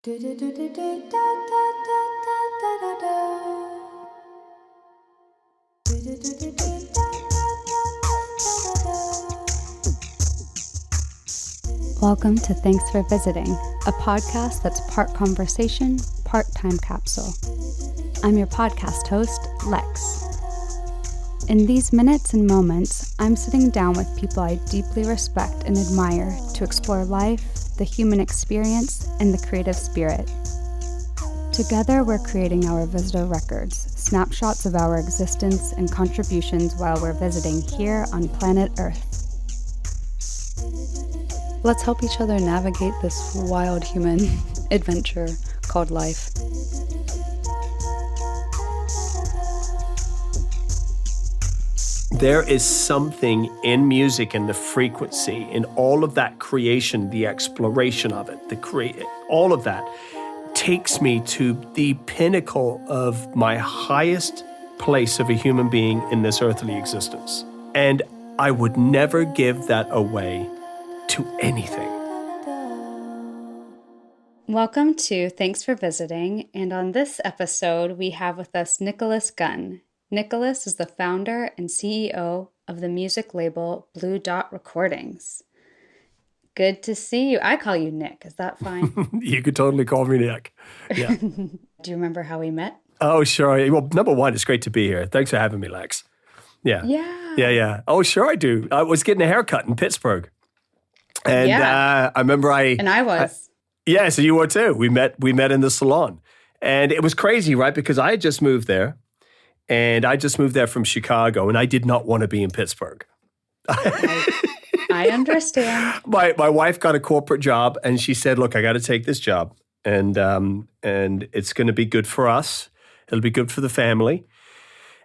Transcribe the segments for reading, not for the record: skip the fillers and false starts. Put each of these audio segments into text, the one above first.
Welcome to Thanks for Visiting, a podcast that's part conversation, part time capsule. I'm your podcast host, Lex. In these minutes and moments, I'm sitting down with people I deeply respect and admire to explore life, the human experience, and the creative spirit. Together, we're creating our Visitor Records, snapshots of our existence and contributions while we're visiting here on planet Earth. Let's help each other navigate this wild human adventure called life. There is something in music and the frequency, in all of that creation, the exploration of it, all of that takes me to the pinnacle of my highest place of a human being in this earthly existence. And I would never give that away to anything. Welcome to Thanks for Visiting, and on this episode we have with us Nicholas Gunn. Nicholas is the founder and CEO of the music label Blue Dot Recordings. Good to see you. I call you Nick. Is that fine? You could totally call me Nick. Yeah. Do you remember how we met? Oh, sure. Well, number one, it's great to be here. Thanks for having me, Lex. Yeah. Yeah. Oh, sure I do. I was getting a haircut in Pittsburgh. And I remember And I was. So you were too. We met in the salon. And it was crazy, right? Because I had just moved there. And I just moved there from Chicago, and I did not want to be in Pittsburgh. I understand. My wife got a corporate job, and she said, "Look, I got to take this job, and it's going to be good for us. It'll be good for the family."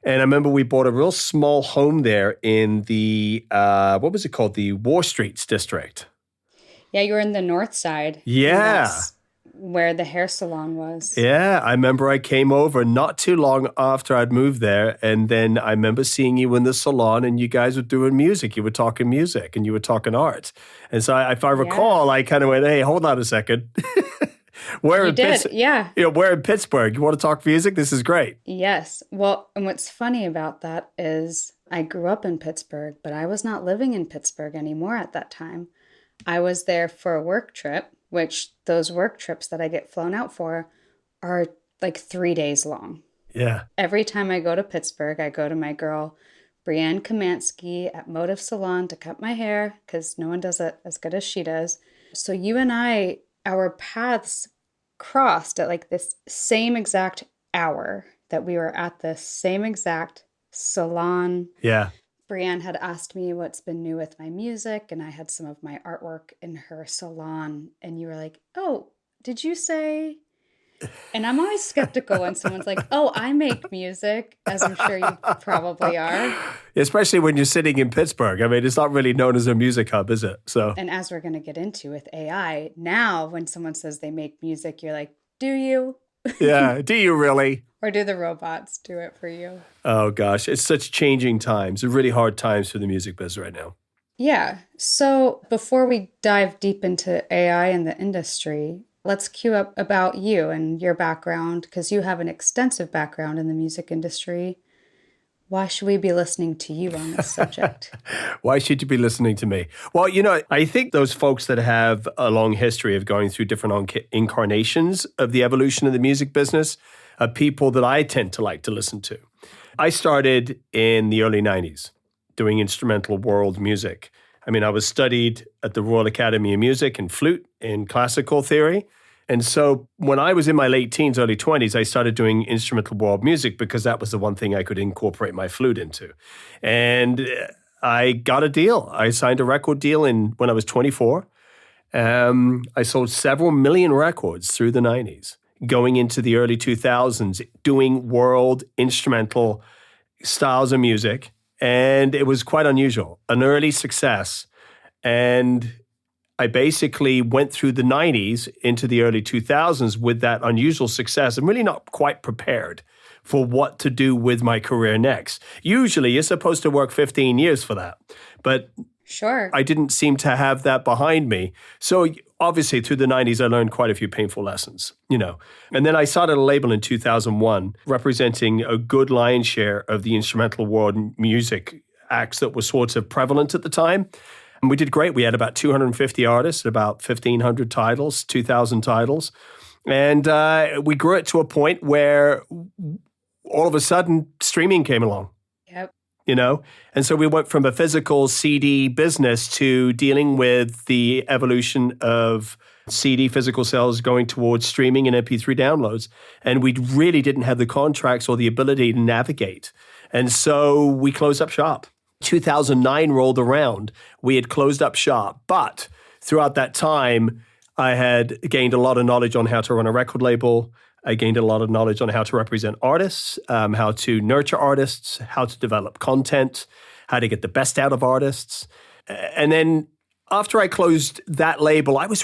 And I remember we bought a real small home there in the what was it called? The War Streets district. Yeah, you were in the north side. Yeah. Where the hair salon was. Yeah, I remember I came over not too long after I'd moved there, and then I remember seeing you in the salon, and you guys were doing music. You were talking music, and you were talking art. And so if I recall, I kind of went, "Hey, hold on a second. We're in Pittsburgh. You want to talk music? This is great." Yes. Well, and what's funny about that is I grew up in Pittsburgh, but I was not living in Pittsburgh anymore at that time. I was there for a work trip, which those work trips that I get flown out for are like 3 days long. Yeah. Every time I go to Pittsburgh, I go to my girl, Brienne Kamansky at Motive Salon to cut my hair because no one does it as good as she does. So you and I, our paths crossed at like this same exact hour that we were at the same exact salon. Yeah. Brienne had asked me what's been new with my music, and I had some of my artwork in her salon, and you were like, "Oh, did you say?" And I'm always skeptical when someone's like, "Oh, I make music," as I'm sure you probably are. Especially when you're sitting in Pittsburgh. I mean, it's not really known as a music hub, is it? So. And as we're going to get into with AI, now when someone says they make music, you're like, "Do you?" Yeah, do you really? Or do the robots do it for you? Oh, gosh. It's such changing times. They're really hard times for the music biz right now. Yeah. So before we dive deep into AI and the industry, let's cue up about you and your background, because you have an extensive background in the music industry. Why should we be listening to you on this subject? Why should you be listening to me? Well, I think those folks that have a long history of going through different incarnations of the evolution of the music business are people that I tend to like to listen to. I started in the early 90s doing instrumental world music. I mean, I was studied at the Royal Academy of Music in flute in classical theory. And so when I was in my late teens, early 20s, I started doing instrumental world music because that was the one thing I could incorporate my flute into. And I got a deal. I signed a record deal when I was 24. I sold several million records through the 90s, going into the early 2000s, doing world instrumental styles of music. And it was quite unusual, an early success. And I basically went through the 90s into the early 2000s with that unusual success and really not quite prepared for what to do with my career next. Usually, you're supposed to work 15 years for that. But sure, I didn't seem to have that behind me. So obviously through the 90s, I learned quite a few painful lessons, And then I started a label in 2001 representing a good lion's share of the instrumental world music acts that were sort of prevalent at the time. And we did great. We had about 250 artists, about 1,500 titles, 2,000 titles. And we grew it to a point where all of a sudden streaming came along. Yep. And so we went from a physical CD business to dealing with the evolution of CD physical sales going towards streaming and MP3 downloads. And we really didn't have the contracts or the ability to navigate. And so we closed up shop. 2009 rolled around. We had closed up shop. But throughout that time, I had gained a lot of knowledge on how to run a record label. I gained a lot of knowledge on how to represent artists, how to nurture artists, how to develop content, how to get the best out of artists. And then after I closed that label, I was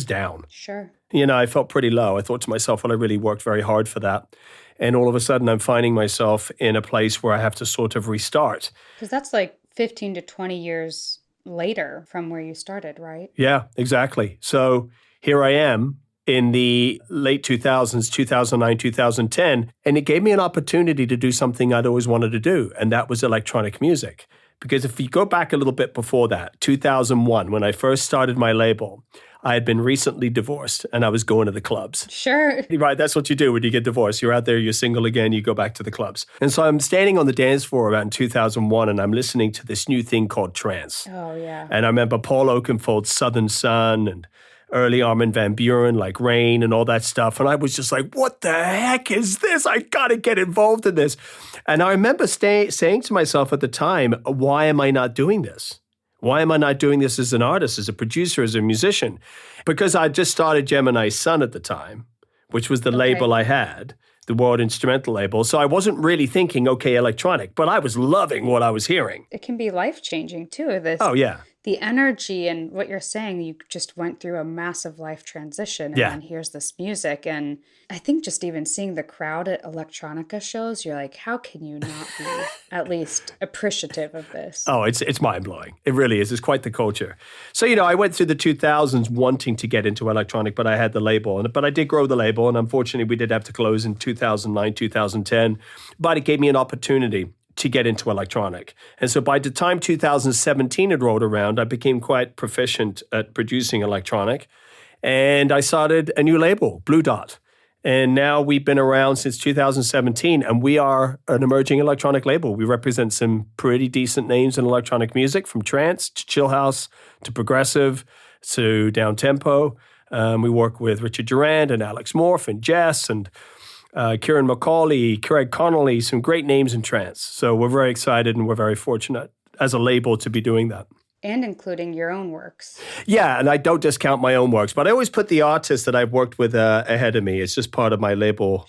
down. Sure. I felt pretty low. I thought to myself, well, I really worked very hard for that. And all of a sudden, I'm finding myself in a place where I have to sort of restart. Because that's like 15 to 20 years later from where you started, right? Yeah, exactly. So here I am in the late 2000s, 2009, 2010, and it gave me an opportunity to do something I'd always wanted to do, and that was electronic music. Because if you go back a little bit before that, 2001, when I first started my label, I had been recently divorced and I was going to the clubs. Sure. Right, that's what you do when you get divorced. You're out there, you're single again, you go back to the clubs. And so I'm standing on the dance floor about in 2001 and I'm listening to this new thing called trance. Oh, yeah. And I remember Paul Oakenfold's Southern Sun and early Armin van Buuren, like Rain and all that stuff. And I was just like, what the heck is this? I got to get involved in this. And I remember saying to myself at the time, why am I not doing this? Why am I not doing this as an artist, as a producer, as a musician? Because I just started Gemini Sun at the time, which was the label I had, the World Instrumental label. So I wasn't really thinking, okay, electronic, but I was loving what I was hearing. It can be life-changing too. Oh, yeah. The energy and what you're saying, you just went through a massive life transition and then here's this music. And I think just even seeing the crowd at electronica shows, you're like, how can you not be at least appreciative of this? Oh, it's mind-blowing. It really is. It's quite the culture. So, I went through the 2000s wanting to get into electronic, but I had the label. But I did grow the label, and unfortunately, we did have to close in 2009, 2010. But it gave me an opportunity to get into electronic. And so by the time 2017 had rolled around, I became quite proficient at producing electronic. And I started a new label, Blue Dot. And now we've been around since 2017, and we are an emerging electronic label. We represent some pretty decent names in electronic music, from trance to chill house to progressive to down tempo. We work with Richard Durand and Alex Morph and Jess and Kieran Macaulay, Craig Connolly, some great names in trance. So we're very excited and we're very fortunate as a label to be doing that. And including your own works. Yeah, and I don't discount my own works, but I always put the artists that I've worked with ahead of me. It's just part of my label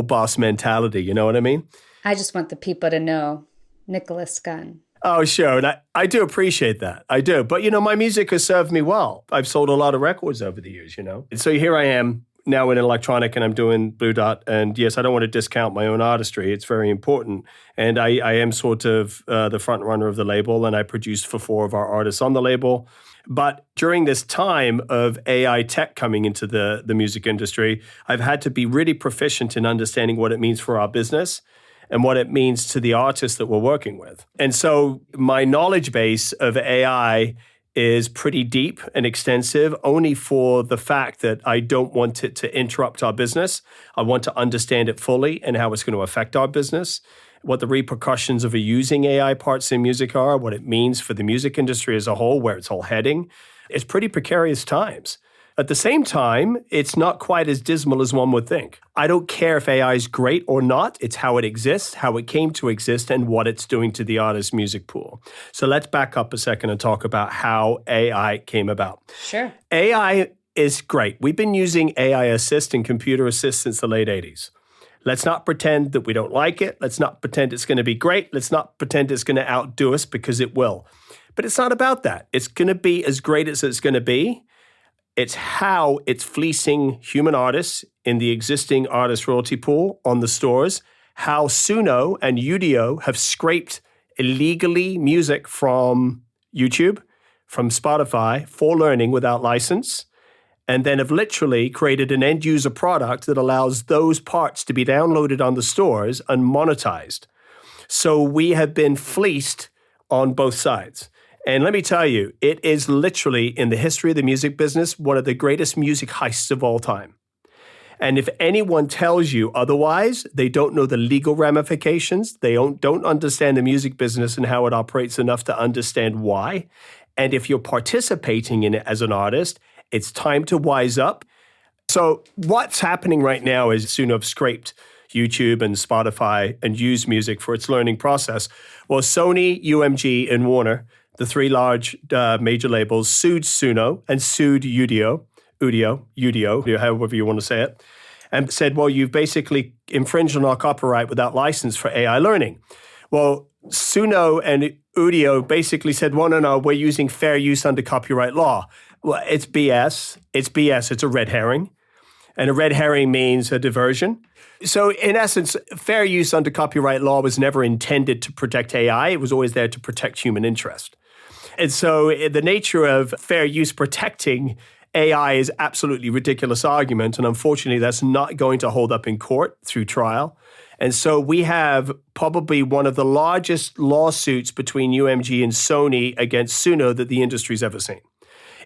boss mentality, you know what I mean? I just want the people to know Nicholas Gunn. Oh, sure. And I do appreciate that. I do. But, my music has served me well. I've sold a lot of records over the years, And so here I am now in electronic and I'm doing Blue Dot. And yes, I don't want to discount my own artistry. It's very important. And I am sort of the front runner of the label, and I produce for 4 of our artists on the label. But during this time of AI tech coming into the music industry, I've had to be really proficient in understanding what it means for our business and what it means to the artists that we're working with. And so my knowledge base of AI is pretty deep and extensive, only for the fact that I don't want it to interrupt our business. I want to understand it fully and how it's going to affect our business, what the repercussions of using AI parts in music are, what it means for the music industry as a whole, where it's all heading. It's pretty precarious times. At the same time, it's not quite as dismal as one would think. I don't care if AI is great or not. It's how it exists, how it came to exist, and what it's doing to the artist's music pool. So let's back up a second and talk about how AI came about. Sure. AI is great. We've been using AI assist and computer assist since the late 80s. Let's not pretend that we don't like it. Let's not pretend it's going to be great. Let's not pretend it's going to outdo us, because it will. But it's not about that. It's going to be as great as it's going to be. It's how it's fleecing human artists in the existing artist royalty pool on the stores, how Suno and Udio have scraped illegally music from YouTube, from Spotify for learning without license, and then have literally created an end user product that allows those parts to be downloaded on the stores and monetized. So we have been fleeced on both sides. And let me tell you, it is literally, in the history of the music business, one of the greatest music heists of all time. And if anyone tells you otherwise, they don't know the legal ramifications. They don't understand the music business and how it operates enough to understand why. And if you're participating in it as an artist, it's time to wise up. So what's happening right now is Suno have scraped YouTube and Spotify and used music for its learning process. Well, Sony, UMG, and Warner, the three large major labels, sued Suno and sued Udio, however you want to say it, and said, well, you've basically infringed on our copyright without license for AI learning. Well, Suno and Udio basically said, well, no, we're using fair use under copyright law. Well, it's BS. It's BS. It's a red herring. And a red herring means a diversion. So in essence, fair use under copyright law was never intended to protect AI. It was always there to protect human interest. And so the nature of fair use protecting AI is absolutely ridiculous argument. And unfortunately, that's not going to hold up in court through trial. And so we have probably one of the largest lawsuits between UMG and Sony against Suno that the industry's ever seen.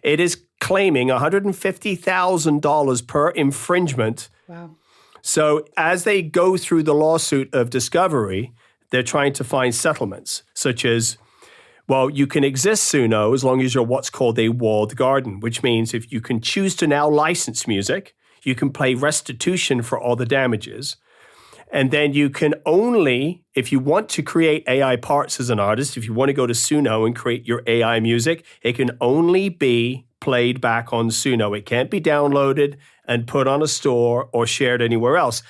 It is claiming $150,000 per infringement. Wow. So as they go through the lawsuit of discovery, they're trying to find settlements, such as, well, you can exist, Suno, as long as you're what's called a walled garden, which means if you can choose to now license music, you can pay restitution for all the damages. And then you can only, if you want to create AI parts as an artist, if you want to go to Suno and create your AI music, it can only be played back on Suno. It can't be downloaded and put on a store or shared anywhere else.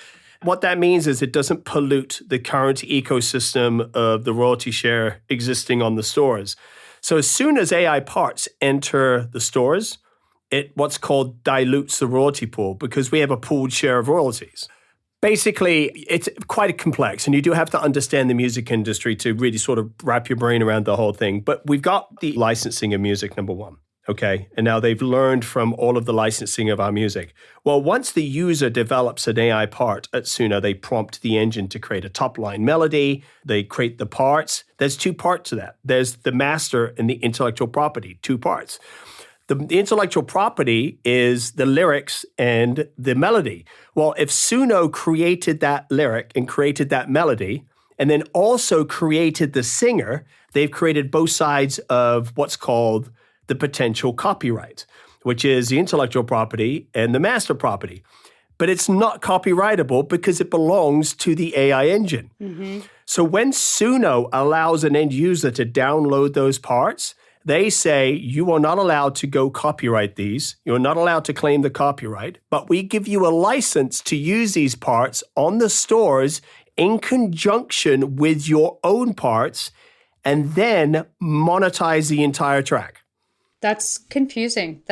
What that means is it doesn't pollute the current ecosystem of the royalty share existing on the stores. So as soon as AI parts enter the stores, it what's called dilutes the royalty pool because we have a pooled share of royalties. Basically, it's quite complex, and you do have to understand the music industry to really sort of wrap your brain around the whole thing. But we've got the licensing of music, number one, okay? And now they've learned from all of the licensing of our music. Well, once the user develops an AI part at Suno, they prompt the engine to create a top-line melody. They create the parts. There's two parts to that. There's the master and the intellectual property, two parts. The intellectual property is the lyrics and the melody. Well, if Suno created that lyric and created that melody, and then also created the singer, they've created both sides of what's called the potential copyright, which is the intellectual property and the master property. But it's not copyrightable because it belongs to the AI engine. Mm-hmm. So when Suno allows an end user to download those parts, they say, you are not allowed to go copyright these. You're not allowed to claim the copyright, but we give you a license to use these parts on the stores in conjunction with your own parts and then monetize the entire track. That's confusing.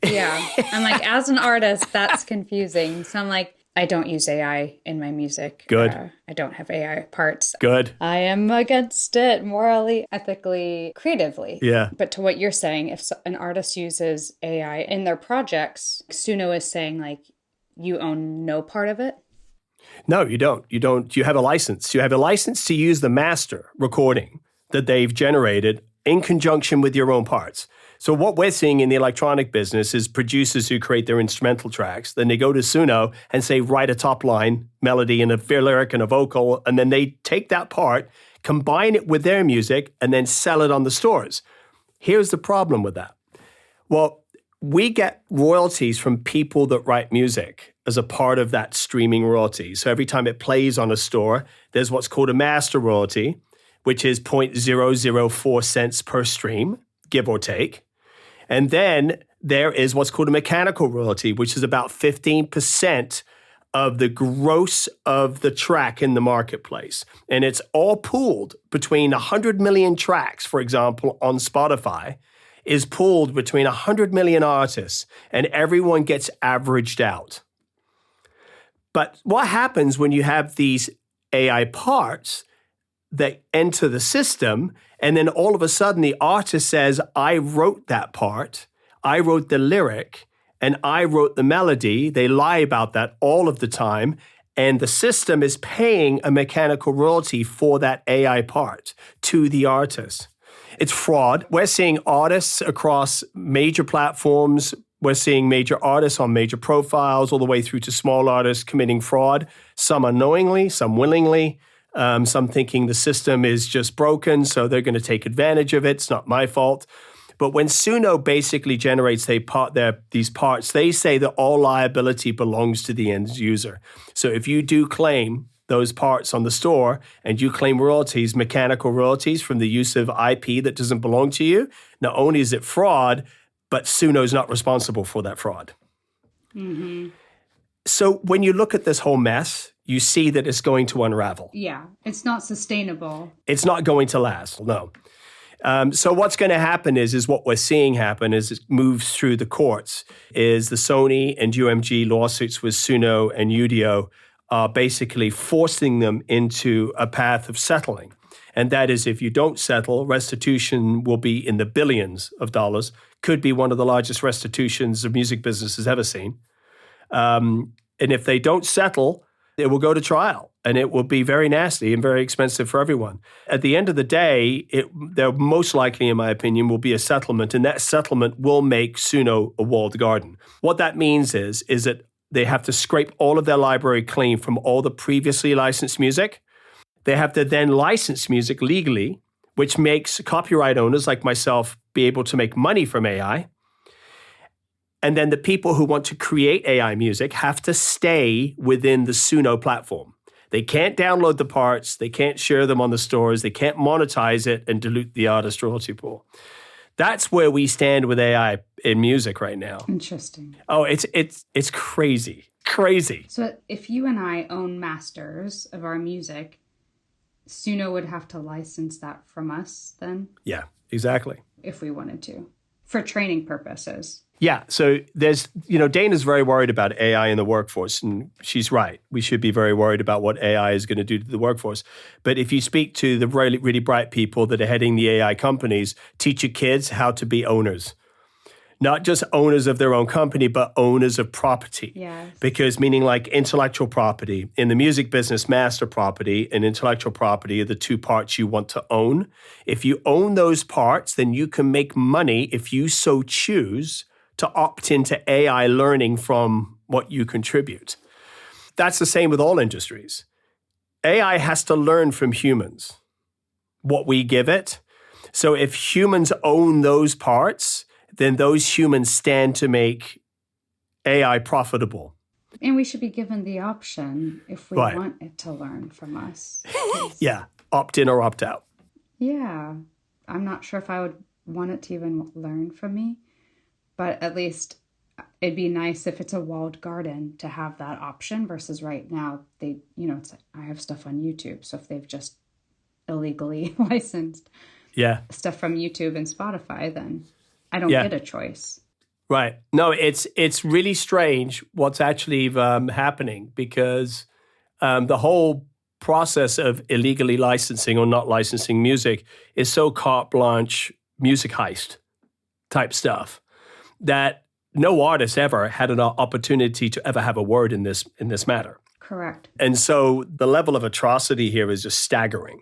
Yeah. I'm like, as an artist, that's confusing. So I'm like, I don't use AI in my music. Good. I don't have AI parts. Good. I am against it morally, ethically, creatively. Yeah. But to what you're saying, if an artist uses AI in their projects, Suno is saying like, you own no part of it? No, you don't. You have a license. You have a license to use the master recording that they've generated in conjunction with your own parts. So what we're seeing in the electronic business is producers who create their instrumental tracks. Then they go to Suno and say, write a top line melody and a lyric and a vocal. And then they take that part, combine it with their music, and then sell it on the stores. Here's the problem with that. Well, we get royalties from people that write music as a part of that streaming royalty. So every time it plays on a store, there's what's called a master royalty, which is 0.004 cents per stream, give or take. And then there is what's called a mechanical royalty, which is about 15% of the gross of the track in the marketplace. And it's all pooled between 100 million tracks, for example, on Spotify, is pooled between 100 million artists, and everyone gets averaged out. But what happens when you have these AI parts? that enter the system. And then all of a sudden the artist says, I wrote that part, I wrote the lyric, and I wrote the melody. They lie about that all of the time. And the system is paying a mechanical royalty for that AI part to the artist. It's fraud. We're seeing artists across major platforms. We're seeing major artists on major profiles, all the way through to small artists committing fraud, some unknowingly, some willingly, some thinking the system is just broken, so they're going to take advantage of it. It's not my fault. But when Suno basically generates these parts, they say that all liability belongs to the end user. So if you do claim those parts on the store and you claim royalties, mechanical royalties from the use of IP that doesn't belong to you, not only is it fraud, but Suno's not responsible for that fraud. Mm-hmm. So when you look at this whole mess, you see that it's going to unravel. Yeah, it's not sustainable. It's not going to last, no. So what's going to happen is what we're seeing happen as it moves through the courts is the Sony and UMG lawsuits with Suno and Udio are basically forcing them into a path of settling. And that is, if you don't settle, restitution will be in the billions of dollars, could be one of the largest restitutions the music business has ever seen. And if they don't settle, it will go to trial, and it will be very nasty and very expensive for everyone. At the end of the day, there most likely, in my opinion, will be a settlement, and that settlement will make Suno a walled garden. What that means is that they have to scrape all of their library clean from all the previously licensed music. They have to then license music legally, which makes copyright owners like myself be able to make money from AI. And then the people who want to create AI music have to stay within the Suno platform. They can't download the parts. They can't share them on the stores. They can't monetize it and dilute the artist royalty pool. That's where we stand with AI in music right now. Interesting. Oh, it's crazy. Crazy. So if you and I own masters of our music, Suno would have to license that from us then? Yeah, exactly. If we wanted to, for training purposes. Yeah, so there's, Dana's very worried about AI in the workforce, and she's right. We should be very worried about what AI is going to do to the workforce. But if you speak to the really, really bright people that are heading the AI companies, teach your kids how to be owners. Not just owners of their own company, but owners of property. Yes. Because meaning like intellectual property. In the music business, master property and intellectual property are the two parts you want to own. If you own those parts, then you can make money if you so choose to opt into AI learning from what you contribute. That's the same with all industries. AI has to learn from humans, what we give it. So if humans own those parts, then those humans stand to make AI profitable. And we should be given the option if we want it to learn from us. Yeah, opt in or opt out. Yeah, I'm not sure if I would want it to even learn from me. But at least it'd be nice if it's a walled garden to have that option versus right now it's like I have stuff on YouTube. So if they've just illegally licensed stuff from YouTube and Spotify, then I don't get a choice. Right. No, it's really strange what's actually happening because the whole process of illegally licensing or not licensing music is so carte blanche music heist type stuff that no artist ever had an opportunity to ever have a word in this matter. Correct. And so the level of atrocity here is just staggering.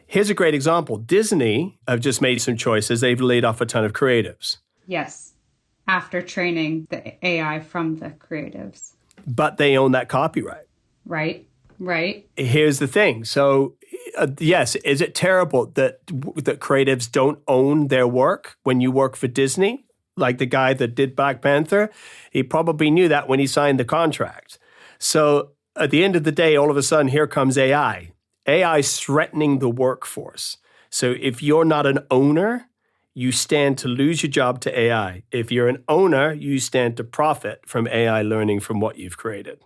Here's a great example. Disney have just made some choices. They've laid off a ton of creatives. Yes. After training the AI from the creatives. But they own that copyright. Right. Here's the thing. So yes, is it terrible that creatives don't own their work when you work for Disney? Like the guy that did Black Panther, he probably knew that when he signed the contract. So at the end of the day, all of a sudden, here comes AI. AI is threatening the workforce. So if you're not an owner, you stand to lose your job to AI. If you're an owner, you stand to profit from AI learning from what you've created.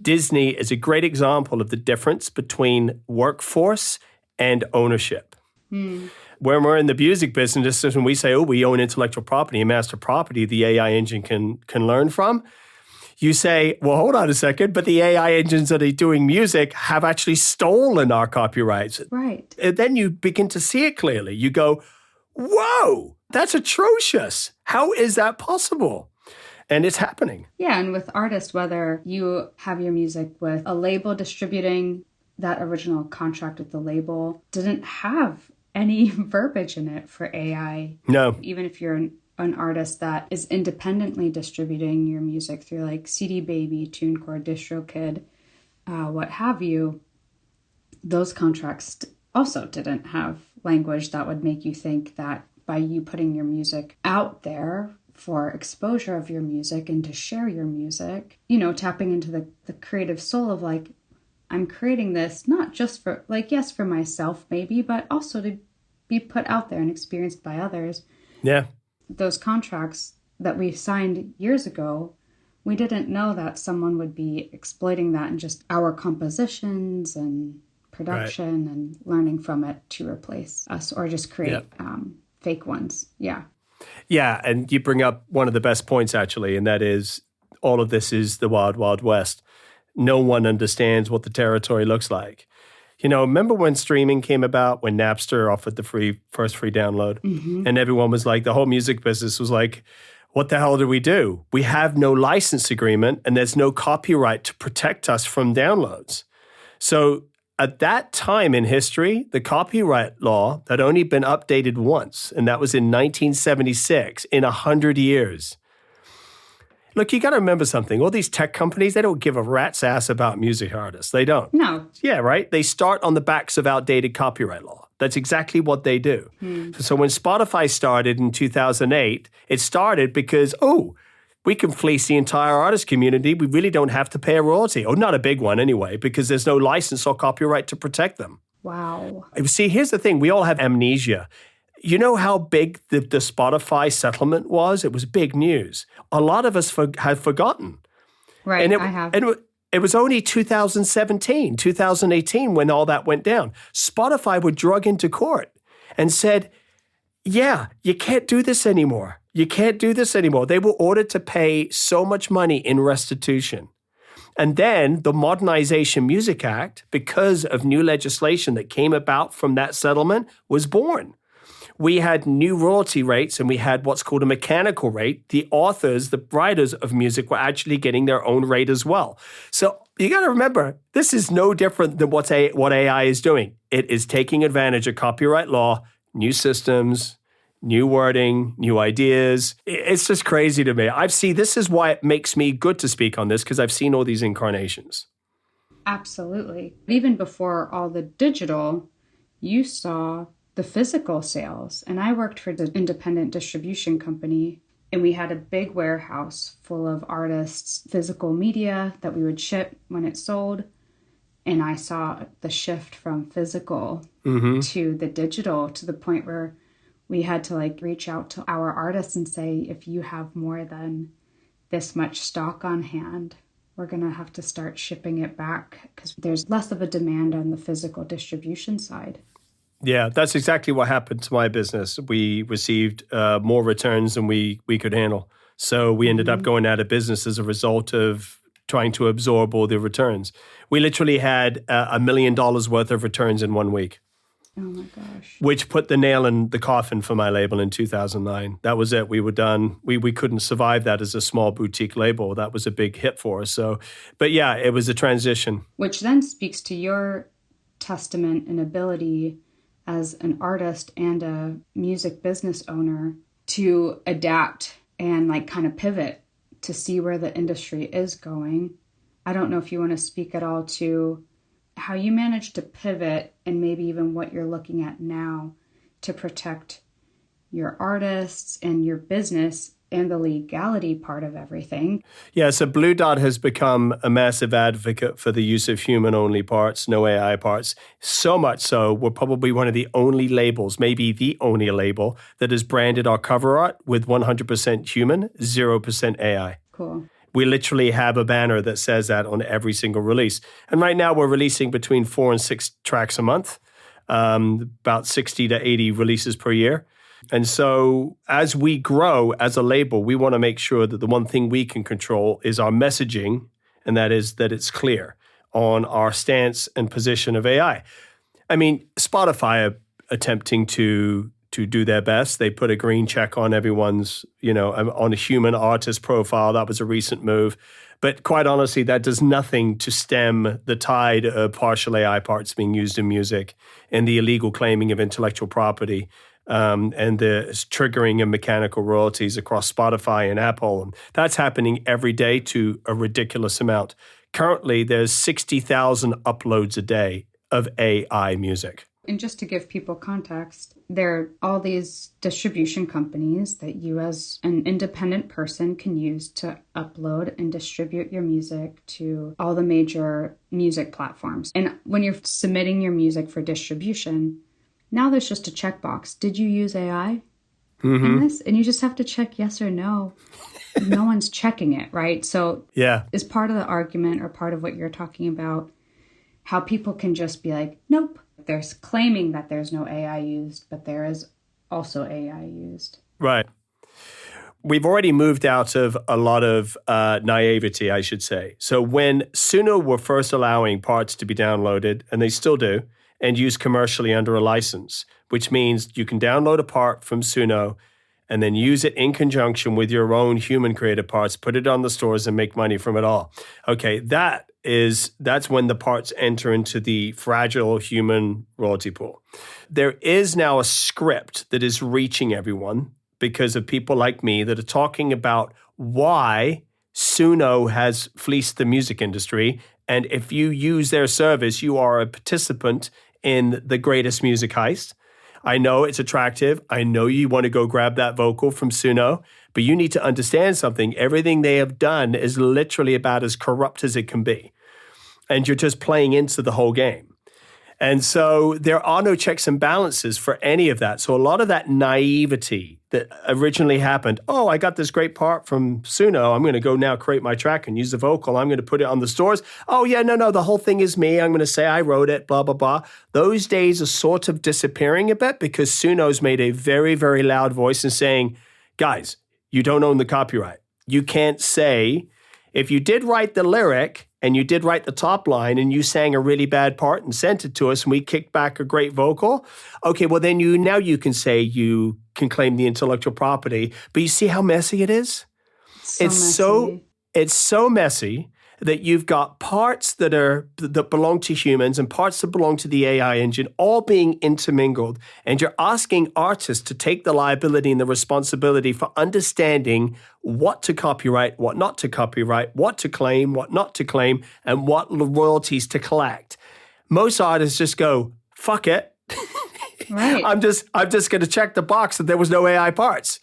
Disney is a great example of the difference between workforce and ownership. When we're in the music business, when we say, we own intellectual property and master property the AI engine can learn from, you say, well, hold on a second, but the AI engines that are doing music have actually stolen our copyrights. Right. And then you begin to see it clearly. You go, whoa, that's atrocious. How is that possible? And it's happening. Yeah, and with artists, whether you have your music with a label distributing, that original contract with the label didn't have any verbiage in it for AI. No. Even if you're an artist that is independently distributing your music through like CD Baby, TuneCore, DistroKid, what have you, those contracts also didn't have language that would make you think that by you putting your music out there for exposure of your music and to share your music, you know, tapping into the creative soul of like, I'm creating this not just for like, yes, for myself maybe, but also to be put out there and experienced by others. Yeah. Those contracts that we signed years ago, we didn't know that someone would be exploiting that in just our compositions and production and learning from it to replace us or just create fake ones. Yeah. Yeah. And you bring up one of the best points, actually, and that is all of this is the wild, wild west. No one understands what the territory looks like. You know, remember when streaming came about, when Napster offered the first free download? Mm-hmm. And everyone was like, the whole music business was like, what the hell do? We have no license agreement and there's no copyright to protect us from downloads. So at that time in history, the copyright law had only been updated once, and that was in 1976, in 100 years. Look, you got to remember something. All these tech companies, they don't give a rat's ass about music artists. They don't. No. Yeah, right? They start on the backs of outdated copyright law. That's exactly what they do. So when Spotify started in 2008, it started because, we can fleece the entire artist community. We really don't have to pay a royalty. Or not a big one anyway, because there's no license or copyright to protect them. Wow. See, here's the thing. We all have amnesia. You know how big the Spotify settlement was? It was big news. A lot of us have forgotten. Right, and I have. And it was only 2017, 2018 when all that went down. Spotify were drug into court and said, yeah, you can't do this anymore. You can't do this anymore. They were ordered to pay so much money in restitution. And then the Modernization Music Act, because of new legislation that came about from that settlement, was born. We had new royalty rates and we had what's called a mechanical rate. The authors, the writers of music were actually getting their own rate as well. So you got to remember, this is no different than what AI is doing. It is taking advantage of copyright law, new systems, new wording, new ideas. It's just crazy to me. This is why it makes me good to speak on this, because I've seen all these incarnations. Absolutely. Even before all the digital, you saw the physical sales. And I worked for the independent distribution company, and we had a big warehouse full of artists' physical media that we would ship when it sold. And I saw the shift from physical to the digital, to the point where we had to reach out to our artists and say, if you have more than this much stock on hand, we're going to have to start shipping it back because there's less of a demand on the physical distribution side. Yeah, that's exactly what happened to my business. We received more returns than we could handle. So we ended up going out of business as a result of trying to absorb all the returns. We literally had $1 million worth of returns in 1 week. Oh my gosh. Which put the nail in the coffin for my label in 2009. That was it. We were done. We couldn't survive that as a small boutique label. That was a big hit for us. So, but yeah, it was a transition. Which then speaks to your testament and ability as an artist and a music business owner to adapt and kind of pivot to see where the industry is going. I don't know if you want to speak at all to how you managed to pivot and maybe even what you're looking at now to protect your artists and your business and the legality part of everything. Yeah, so Blue Dot has become a massive advocate for the use of human-only parts, no AI parts. So much so, we're probably one of the only labels, maybe the only label, that has branded our cover art with 100% human, 0% AI. Cool. We literally have a banner that says that on every single release. And right now we're releasing between 4 and 6 tracks a month, about 60 to 80 releases per year. And so as we grow as a label, we want to make sure that the one thing we can control is our messaging, and that is that it's clear on our stance and position of AI. I mean, Spotify are attempting to do their best. They put a green check on everyone's, on a human artist profile. That was a recent move. But quite honestly, that does nothing to stem the tide of partial AI parts being used in music and the illegal claiming of intellectual property and the triggering of mechanical royalties across Spotify and Apple. And that's happening every day to a ridiculous amount. Currently, there's 60,000 uploads a day of AI music. And just to give people context, there are all these distribution companies that you as an independent person can use to upload and distribute your music to all the major music platforms. And when you're submitting your music for distribution, now there's just a checkbox. Did you use AI in this? And you just have to check yes or no. No one's checking it, right? So is part of the argument or part of what you're talking about how people can just be like, nope. There's claiming that there's no AI used, but there is also AI used. Right. We've already moved out of a lot of naivety, I should say. So when Suno were first allowing parts to be downloaded, and they still do, and used commercially under a license, which means you can download a part from Suno and then use it in conjunction with your own human created parts, put it on the stores and make money from it all. Okay, that's when the parts enter into the fragile human royalty pool. There is now a script that is reaching everyone because of people like me that are talking about why Suno has fleeced the music industry. And if you use their service, you are a participant in the greatest music heist. I know it's attractive. I know you want to go grab that vocal from Suno, but you need to understand something. Everything they have done is literally about as corrupt as it can be. And you're just playing into the whole game. And so there are no checks and balances for any of that. So a lot of that naivety that originally happened, oh, I got this great part from Suno. I'm going to go now create my track and use the vocal. I'm going to put it on the stores. Oh, yeah, no, the whole thing is me. I'm going to say I wrote it, blah, blah, blah. Those days are sort of disappearing a bit because Suno's made a very, very loud voice and saying, guys, you don't own the copyright. You can't say, if you did write the lyric and you did write the top line and you sang a really bad part and sent it to us and we kicked back a great vocal, okay, well then you can say you can claim the intellectual property. But you see how messy it is? It's so messy that you've got parts that belong to humans and parts that belong to the AI engine all being intermingled. And you're asking artists to take the liability and the responsibility for understanding what to copyright, what not to copyright, what to claim, what not to claim, and what royalties to collect. Most artists just go, fuck it. Right. I'm just going to check the box that there was no AI parts.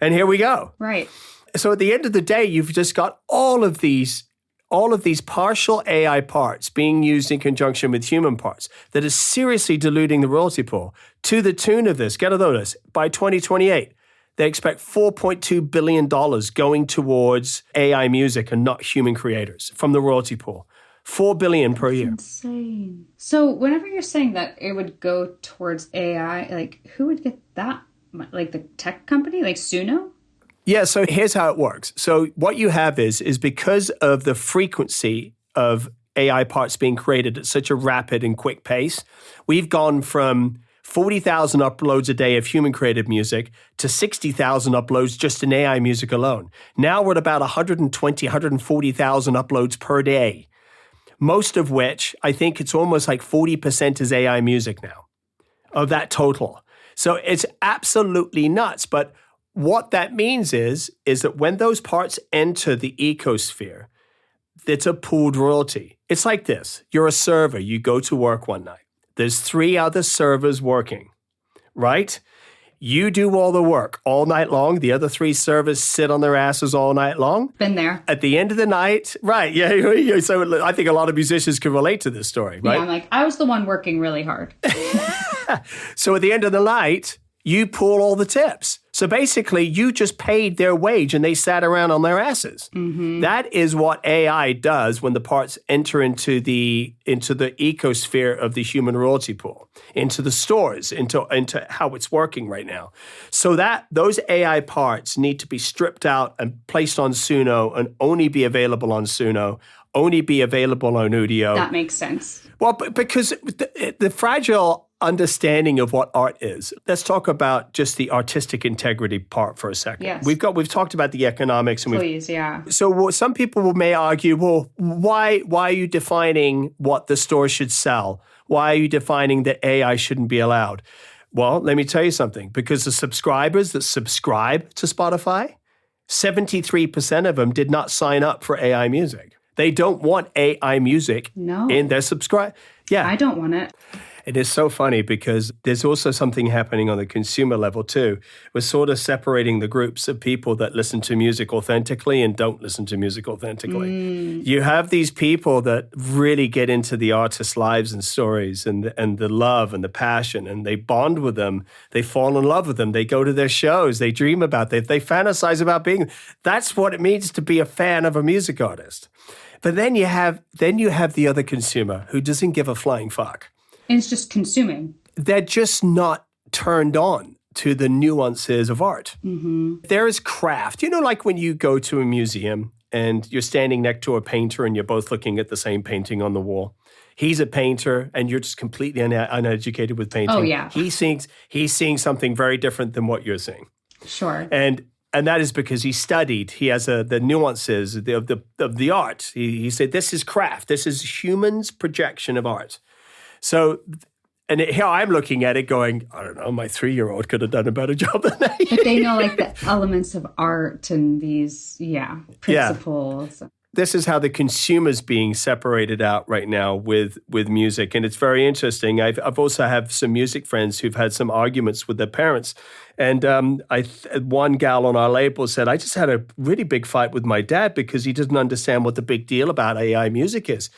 And here we go. Right. So at the end of the day, you've just got all of these partial AI parts being used in conjunction with human parts that is seriously diluting the royalty pool to the tune of this. Get a load of this. By 2028, they expect $4.2 billion going towards AI music and not human creators from the royalty pool. $4 billion per year. Insane. So whenever you're saying that it would go towards AI, like who would get that? Like the tech company, like Suno? Yeah, so here's how it works. So what you have is because of the frequency of AI parts being created at such a rapid and quick pace, we've gone from 40,000 uploads a day of human-created music to 60,000 uploads just in AI music alone. Now we're at about 120,000, 140,000 uploads per day, most of which I think it's almost like 40% is AI music now of that total. So it's absolutely nuts, but what that means is that when those parts enter the ecosphere, it's a pooled royalty. It's like this. You're a server. You go to work one night. There's 3 other servers working, right? You do all the work all night long. The other 3 servers sit on their asses all night long. Been there. At the end of the night, right, yeah. So I think a lot of musicians can relate to this story, right? Yeah, I'm like, I was the one working really hard. So at the end of the night, You pull all the tips. So basically, you just paid their wage and they sat around on their asses. That is what AI does when the parts enter into the ecosphere of the human royalty pool, into the stores, into how it's working right now. So that those AI parts need to be stripped out and placed on Suno and only be available on Suno, only be available on Udio. That makes sense. Well, because the fragile understanding of what art is. Let's talk about just the artistic integrity part for a second. Yes. We've talked about the economics. And Please, yeah. So some people may argue, well, why are you defining what the store should sell? Why are you defining that AI shouldn't be allowed? Well, let me tell you something. Because the subscribers that subscribe to Spotify, 73% of them did not sign up for AI music. They don't want AI music in their subscribe. Yeah. I don't want it. It is so funny because there's also something happening on the consumer level too. We're sort of separating the groups of people that listen to music authentically and don't listen to music authentically. You have these people that really get into the artists' lives and stories and the love and the passion, and they bond with them. They fall in love with them. They go to their shows. They dream about it. They fantasize about being. That's what it means to be a fan of a music artist. But then you have the other consumer who doesn't give a flying fuck. And it's just consuming. They're just not turned on to the nuances of art. There is craft. You know, like when you go to a museum and you're standing next to a painter and you're both looking at the same painting on the wall. He's a painter and you're just completely uneducated with painting. Oh, yeah. He's seeing something very different than what you're seeing. Sure. And that is because he studied. He has the nuances of the art. He said, this is craft. This is humans' projection of art. So, and here I'm looking at it going, I don't know, my 3-year-old could have done a better job than that. But they know like the elements of art and these, principles. Yeah. This is how the consumer's being separated out right now with music. And it's very interesting. I've also have some music friends who've had some arguments with their parents. And one gal on our label said, I just had a really big fight with my dad because he doesn't understand what the big deal about AI music is.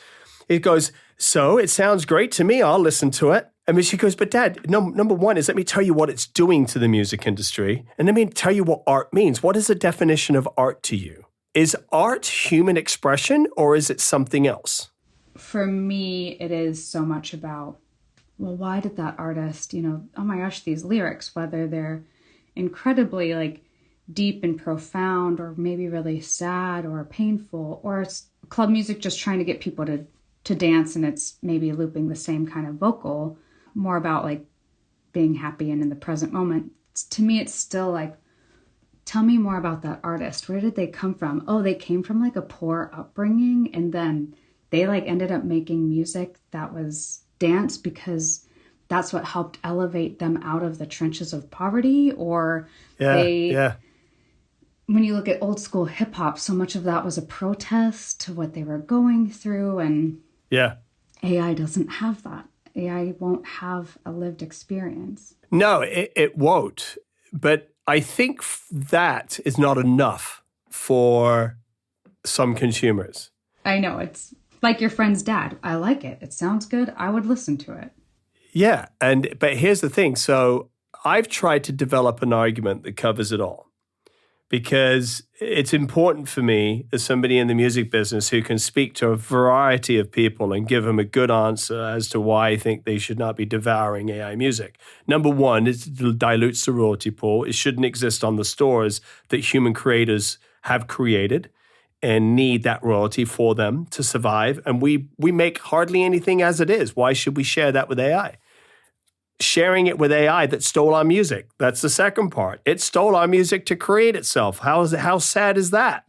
It goes, so it sounds great to me. I'll listen to it. And she goes, but Dad, number one is let me tell you what it's doing to the music industry. And let me tell you what art means. What is the definition of art to you? Is art human expression or is it something else? For me, it is so much about, well, why did that artist, oh my gosh, these lyrics, whether they're incredibly like deep and profound or maybe really sad or painful, or it's club music just trying to get people to dance and it's maybe looping the same kind of vocal, more about like being happy and in the present moment. To me, it's still like, tell me more about that artist. Where did they come from? Oh, they came from like a poor upbringing and then they like ended up making music that was dance because that's what helped elevate them out of the trenches of poverty. Or when you look at old school hip hop, so much of that was a protest to what they were going through. And AI doesn't have that. AI won't have a lived experience. No, it won't. But I think that is not enough for some consumers. I know. It's like your friend's dad. I like it. It sounds good. I would listen to it. Yeah. But here's the thing. So I've tried to develop an argument that covers it all. Because it's important for me as somebody in the music business who can speak to a variety of people and give them a good answer as to why I think they should not be devouring AI music. Number one, it dilutes the royalty pool. It shouldn't exist on the stores that human creators have created and need that royalty for them to survive. And we make hardly anything as it is. Why should we share that with AI? Sharing it with AI that stole our music. That's the second part. It stole our music to create itself. How sad is that?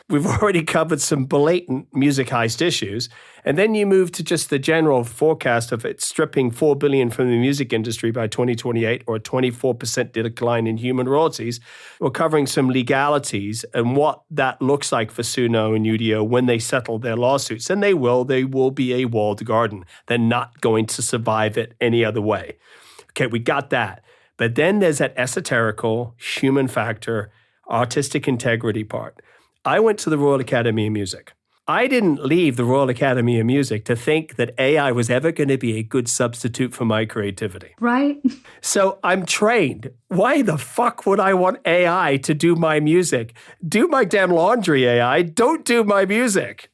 We've already covered some blatant music heist issues. And then you move to just the general forecast of it stripping $4 billion from the music industry by 2028 or a 24% decline in human royalties. We're covering some legalities and what that looks like for Suno and Udio when they settle their lawsuits. And they will be a walled garden. They're not going to survive it any other way. Okay, we got that. But then there's that esoterical human factor, artistic integrity part. I went to the Royal Academy of Music. I didn't leave the Royal Academy of Music to think that AI was ever going to be a good substitute for my creativity. Right? So I'm trained. Why the fuck would I want AI to do my music? Do my damn laundry, AI. Don't do my music.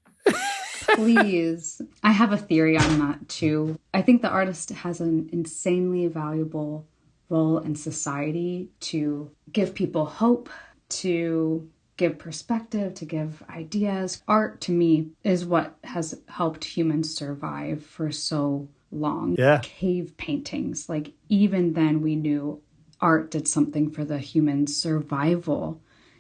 Please. I have a theory on that too. I think the artist has an insanely valuable role in society to give people hope, to give perspective, to give ideas. Art, to me, is what has helped humans survive for so long. Yeah. Cave paintings, like even then we knew art did something for the human survival.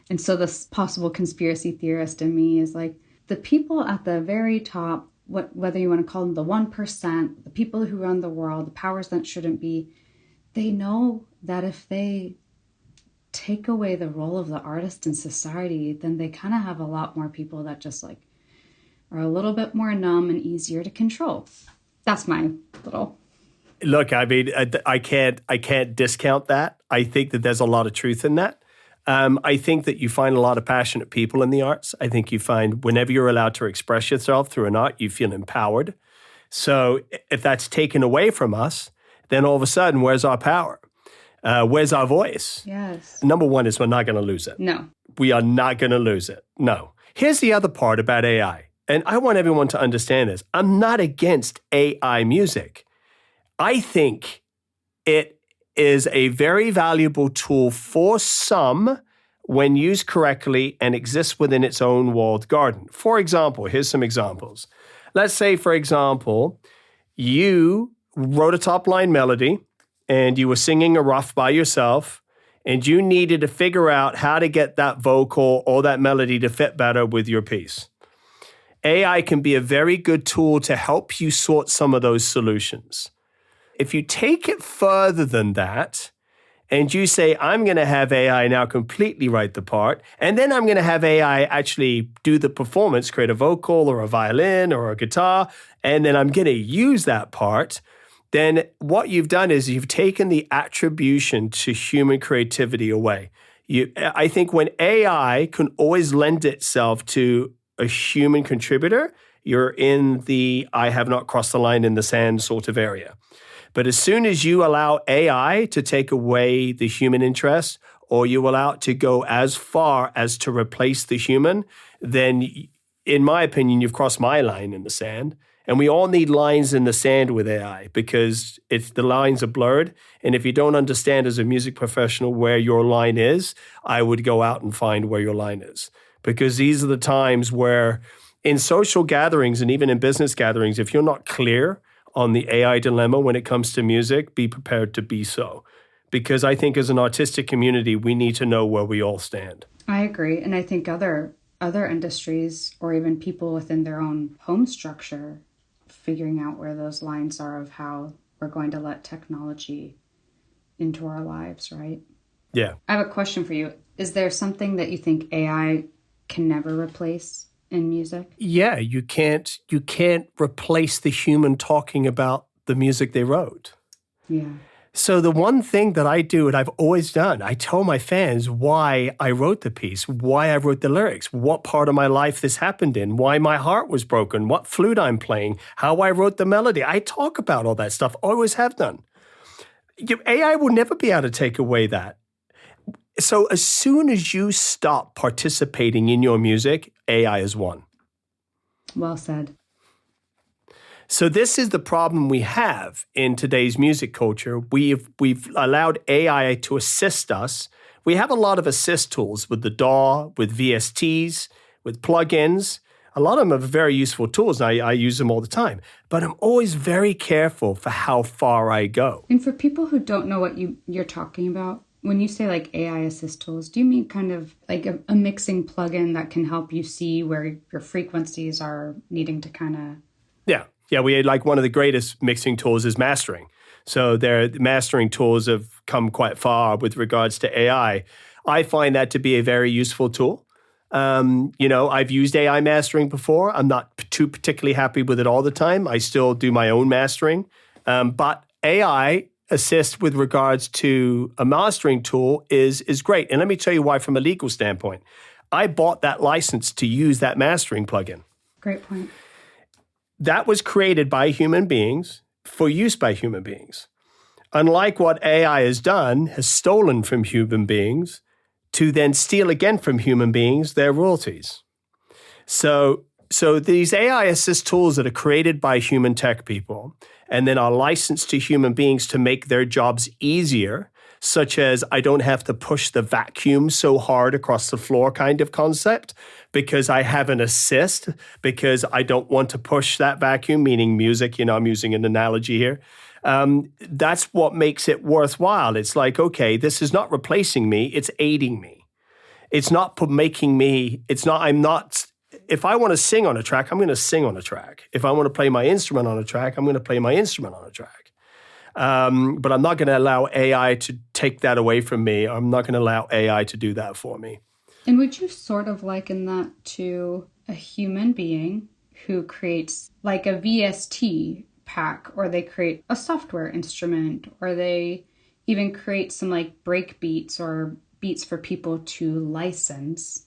And so this possible conspiracy theorist in me is like, the people at the very top, whether you want to call them the 1%, the people who run the world, the powers that shouldn't be, they know that if they take away the role of the artist in society, then they kind of have a lot more people that just like are a little bit more numb and easier to control. That's my little... Look, I mean, I can't discount that. I think that there's a lot of truth in that. I think that you find a lot of passionate people in the arts. I think you find whenever you're allowed to express yourself through an art, you feel empowered. So if that's taken away from us, then all of a sudden, where's our power? Where's our voice? Yes. Number one is we're not going to lose it. No. We are not going to lose it. No. Here's the other part about AI. And I want everyone to understand this. I'm not against AI music. I think it is a very valuable tool for some when used correctly and exists within its own walled garden. For example, here's some examples. Let's say, for example, you wrote a top-line melody and you were singing a rough by yourself and you needed to figure out how to get that vocal or that melody to fit better with your piece. AI can be a very good tool to help you sort some of those solutions. If you take it further than that, and you say, I'm going to have AI now completely write the part, and then I'm going to have AI actually do the performance, create a vocal or a violin or a guitar, and then I'm going to use that part, then what you've done is you've taken the attribution to human creativity away. I think when AI can always lend itself to a human contributor, you're in the I have not crossed the line in the sand sort of area. But as soon as you allow AI to take away the human interest, or you allow it to go as far as to replace the human, then in my opinion, you've crossed my line in the sand. And we all need lines in the sand with AI because the lines are blurred. And if you don't understand as a music professional where your line is, I would go out and find where your line is. Because these are the times where in social gatherings and even in business gatherings, if you're not clear on the AI dilemma when it comes to music, be prepared to be so. Because I think as an artistic community, we need to know where we all stand. I agree. And I think other industries or even people within their own home structure, figuring out where those lines are of how we're going to let technology into our lives, right? Yeah. I have a question for you. Is there something that you think AI can never replace in music? Yeah, you can't replace the human talking about the music they wrote. Yeah. So the one thing that I do and I've always done, I tell my fans why I wrote the piece, why I wrote the lyrics, what part of my life this happened in, why my heart was broken, what flute I'm playing, how I wrote the melody. I talk about all that stuff, always have done. AI will never be able to take away that. So as soon as you stop participating in your music, AI is won. Well said. So this is the problem we have in today's music culture. We've allowed AI to assist us. We have a lot of assist tools with the DAW, with VSTs, with plugins. A lot of them are very useful tools, and I use them all the time. But I'm always very careful for how far I go. And for people who don't know what you're talking about, when you say like AI assist tools, do you mean kind of like a mixing plugin that can help you see where your frequencies are needing to kind of... Yeah, we like one of the greatest mixing tools is mastering. So their mastering tools have come quite far with regards to AI. I find that to be a very useful tool. I've used AI mastering before. I'm not too particularly happy with it all the time. I still do my own mastering. But AI assist with regards to a mastering tool is great. And let me tell you why from a legal standpoint. I bought that license to use that mastering plugin. Great point. That was created by human beings for use by human beings. Unlike what AI has done, has stolen from human beings to then steal again from human beings their royalties. So these AI assist tools that are created by human tech people and then are licensed to human beings to make their jobs easier, such as I don't have to push the vacuum so hard across the floor kind of concept because I have an assist, because I don't want to push that vacuum, meaning music, I'm using an analogy here. That's what makes it worthwhile. It's like, okay, this is not replacing me, it's aiding me. It's not making me, if I want to sing on a track, I'm going to sing on a track. If I want to play my instrument on a track, I'm going to play my instrument on a track. But I'm not going to allow AI to take that away from me. I'm not going to allow AI to do that for me. And would you sort of liken that to a human being who creates like a VST pack, or they create a software instrument, or they even create some like break beats or beats for people to license?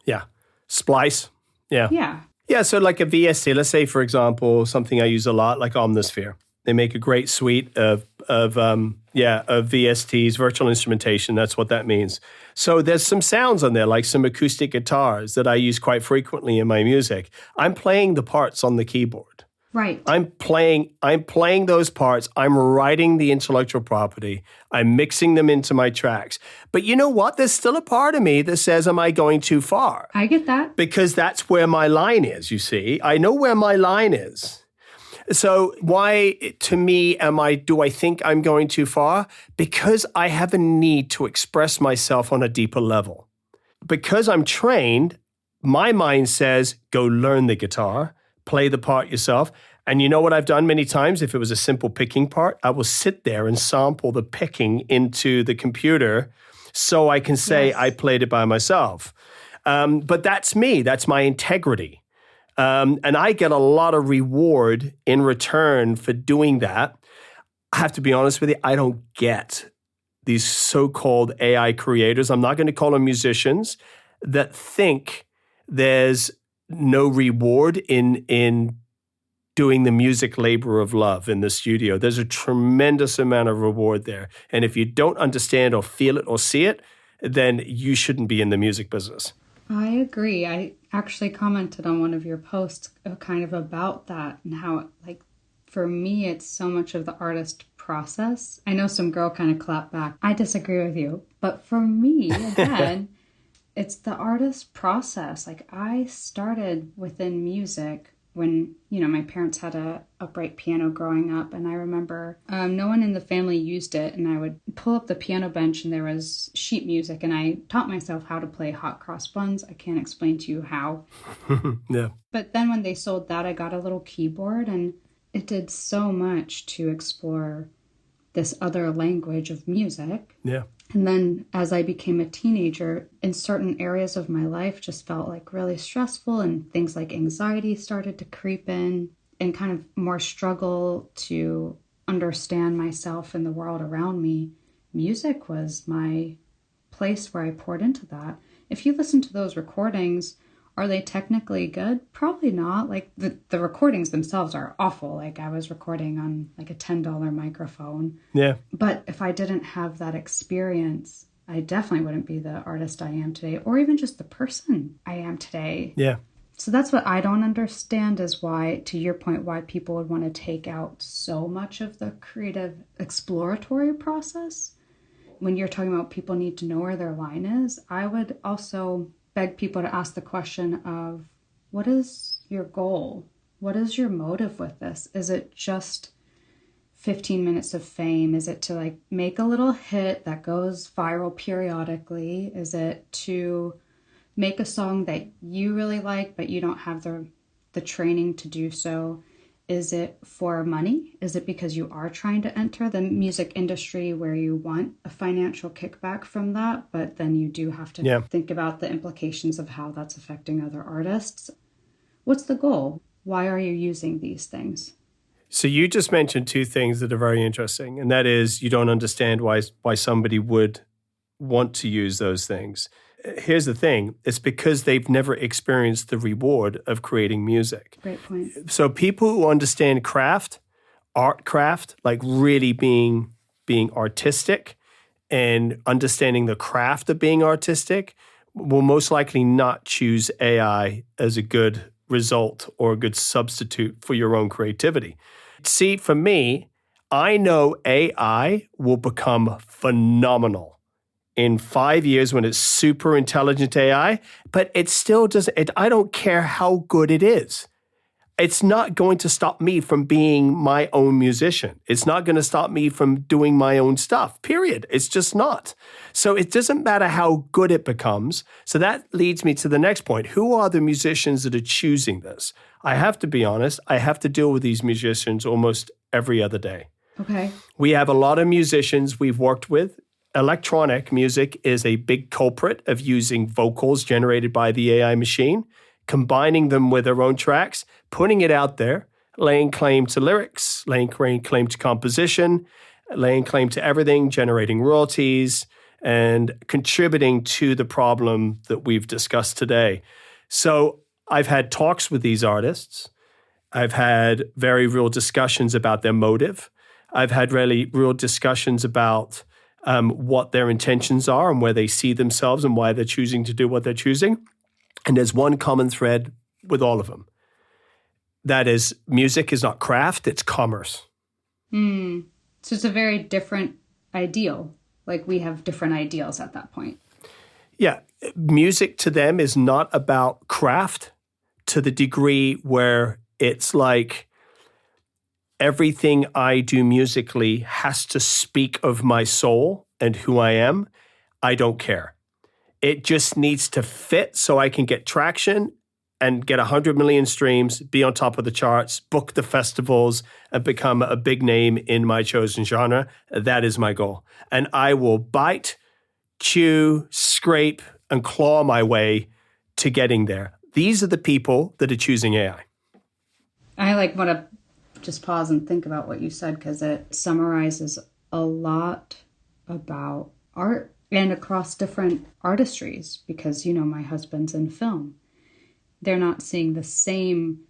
Yeah. Splice. Yeah. Yeah. Yeah. So like a VST, let's say, for example, something I use a lot, like Omnisphere. They make a great suite of VSTs, virtual instrumentation. That's what that means. So there's some sounds on there, like some acoustic guitars that I use quite frequently in my music. I'm playing the parts on the keyboard. Right. I'm playing those parts. I'm writing the intellectual property. I'm mixing them into my tracks. But you know what? There's still a part of me that says, am I going too far? I get that. Because that's where my line is, you see. I know where my line is. So why, to me, do I think I'm going too far? Because I have a need to express myself on a deeper level. Because I'm trained, my mind says, go learn the guitar, play the part yourself. And you know what I've done many times? If it was a simple picking part, I will sit there and sample the picking into the computer so I can say I played it by myself. But that's me. That's my integrity. And I get a lot of reward in return for doing that. I have to be honest with you, I don't get these so-called AI creators, I'm not going to call them musicians, that think there's no reward in doing the music labor of love in the studio. There's a tremendous amount of reward there. And if you don't understand or feel it or see it, then you shouldn't be in the music business. I agree. I actually commented on one of your posts kind of about that and how, like, for me, it's so much of the artist process. I know some girl kind of clapped back. I disagree with you. But for me, again, it's the artist process. Like, I started within music when, my parents had a upright piano growing up, and I remember no one in the family used it, and I would pull up the piano bench and there was sheet music, and I taught myself how to play hot cross buns. I can't explain to you how. Yeah. But then when they sold that, I got a little keyboard, and it did so much to explore this other language of music. Yeah. And then as I became a teenager, in certain areas of my life just felt like really stressful, and things like anxiety started to creep in, and kind of more struggle to understand myself and the world around me. Music was my place where I poured into that. If you listen to those recordings, are they technically good? Probably not. Like the recordings themselves are awful. Like I was recording on like a $10 microphone. Yeah. But if I didn't have that experience, I definitely wouldn't be the artist I am today, or even just the person I am today. Yeah. So that's what I don't understand, is why, to your point, why people would want to take out so much of the creative exploratory process. When you're talking about people need to know where their line is, I would also beg people to ask the question of, what is your goal? What is your motive with this? Is it just 15 minutes of fame? Is it to like make a little hit that goes viral periodically? Is it to make a song that you really like, but you don't have the training to do so? Is it for money? Is it because you are trying to enter the music industry where you want a financial kickback from that, but then you do have to think about the implications of how that's affecting other artists? What's the goal? Why are you using these things? So you just mentioned two things that are very interesting, and that is you don't understand why somebody would want to use those things. Here's the thing. It's because they've never experienced the reward of creating music. Great point. So people who understand art craft, like really being artistic and understanding the craft of being artistic, will most likely not choose AI as a good result or a good substitute for your own creativity. See, for me, I know AI will become phenomenal in 5 years when it's super intelligent AI, but it still doesn't, I don't care how good it is. It's not going to stop me from being my own musician. It's not going to stop me from doing my own stuff, period. It's just not. So it doesn't matter how good it becomes. So that leads me to the next point. Who are the musicians that are choosing this? I have to be honest, I have to deal with these musicians almost every other day. Okay. We have a lot of musicians we've worked with. Electronic music is a big culprit of using vocals generated by the AI machine, combining them with their own tracks, putting it out there, laying claim to lyrics, laying claim to composition, laying claim to everything, generating royalties, and contributing to the problem that we've discussed today. So I've had talks with these artists. I've had very real discussions about their motive. I've had really real discussions about what their intentions are and where they see themselves and why they're choosing to do what they're choosing. And there's one common thread with all of them. That is, music is not craft, it's commerce. So it's a very different ideal. Like we have different ideals at that point. Yeah. Music to them is not about craft to the degree where it's like everything I do musically has to speak of my soul and who I am. I don't care. It just needs to fit so I can get traction and get 100 million streams, be on top of the charts, book the festivals, and become a big name in my chosen genre. That is my goal. And I will bite, chew, scrape, and claw my way to getting there. These are the people that are choosing AI. I want to just pause and think about what you said because it summarizes a lot about art and across different artistries because, my husband's in film. They're not seeing the same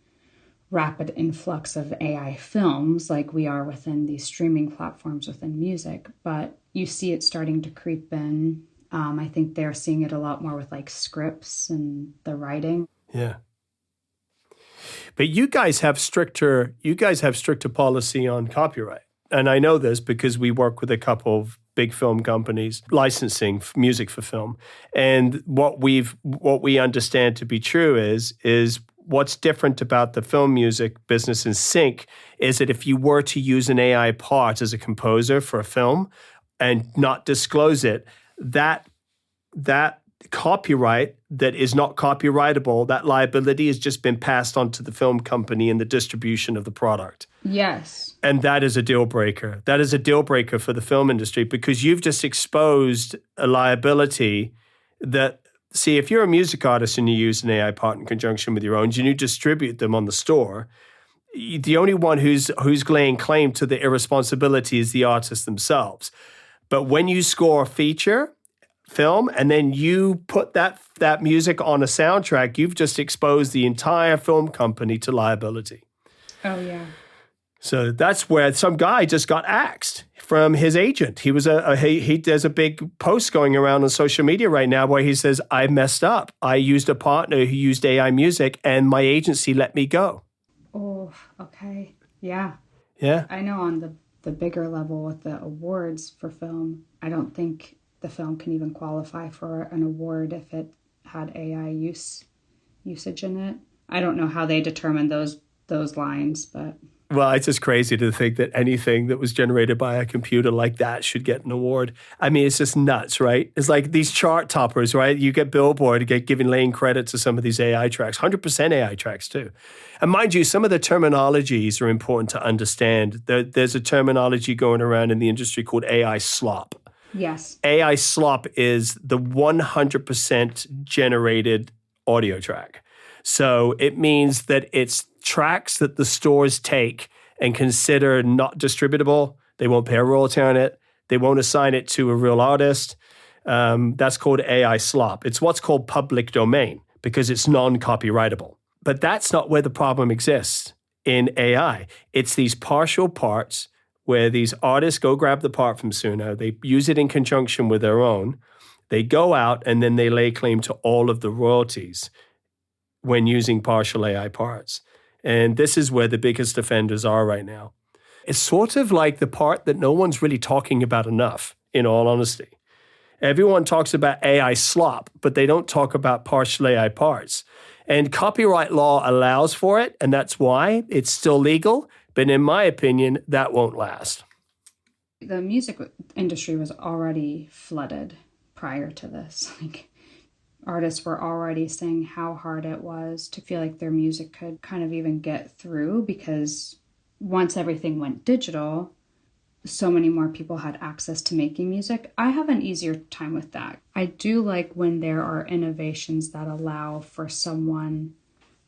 rapid influx of AI films like we are within these streaming platforms within music, but you see it starting to creep in. I think they're seeing it a lot more with scripts and the writing. Yeah. But you guys have stricter policy on copyright. And I know this because we work with a couple of big film companies licensing music for film. And what we understand to be true is what's different about the film music business in sync is that if you were to use an AI part as a composer for a film and not disclose it, that copyright that is not copyrightable, that liability has just been passed on to the film company in the distribution of the product. Yes. And that is a deal breaker. That is a deal breaker for the film industry because you've just exposed a liability that, see, if you're a music artist and you use an AI part in conjunction with your own and you distribute them on the store, the only one who's laying claim to the irresponsibility is the artist themselves. But when you score a feature film and then you put that music on a soundtrack, you've just exposed the entire film company to liability. Oh, yeah. So that's where some guy just got axed from his agent. He was there's a big post going around on social media right now where he says, I messed up. I used a partner who used AI music and my agency let me go. Oh, okay. Yeah. Yeah. I know on the bigger level with the awards for film, I don't think the film can even qualify for an award if it had AI usage in it. I don't know how they determine those lines, but... Well, it's just crazy to think that anything that was generated by a computer like that should get an award. I mean, it's just nuts, right? It's like these chart toppers, right? You get Billboard laying credit to some of these AI tracks, 100% AI tracks too. And mind you, some of the terminologies are important to understand. There's a terminology going around in the industry called AI slop. Yes. AI slop is the 100% generated audio track. So it means that it's tracks that the stores take and consider not distributable. They won't pay a royalty on it. They won't assign it to a real artist. That's called AI slop. It's what's called public domain because it's non-copyrightable. But that's not where the problem exists in AI. It's these partial parts where these artists go grab the part from Suno, they use it in conjunction with their own, they go out and then they lay claim to all of the royalties when using partial AI parts. And this is where the biggest offenders are right now. It's sort of like the part that no one's really talking about enough, in all honesty. Everyone talks about AI slop, but they don't talk about partial AI parts. And copyright law allows for it, and that's why it's still legal. But in my opinion, that won't last. The music industry was already flooded prior to this. Like, artists were already saying how hard it was to feel like their music could kind of even get through, because once everything went digital, so many more people had access to making music. I have an easier time with that. I do like when there are innovations that allow for someone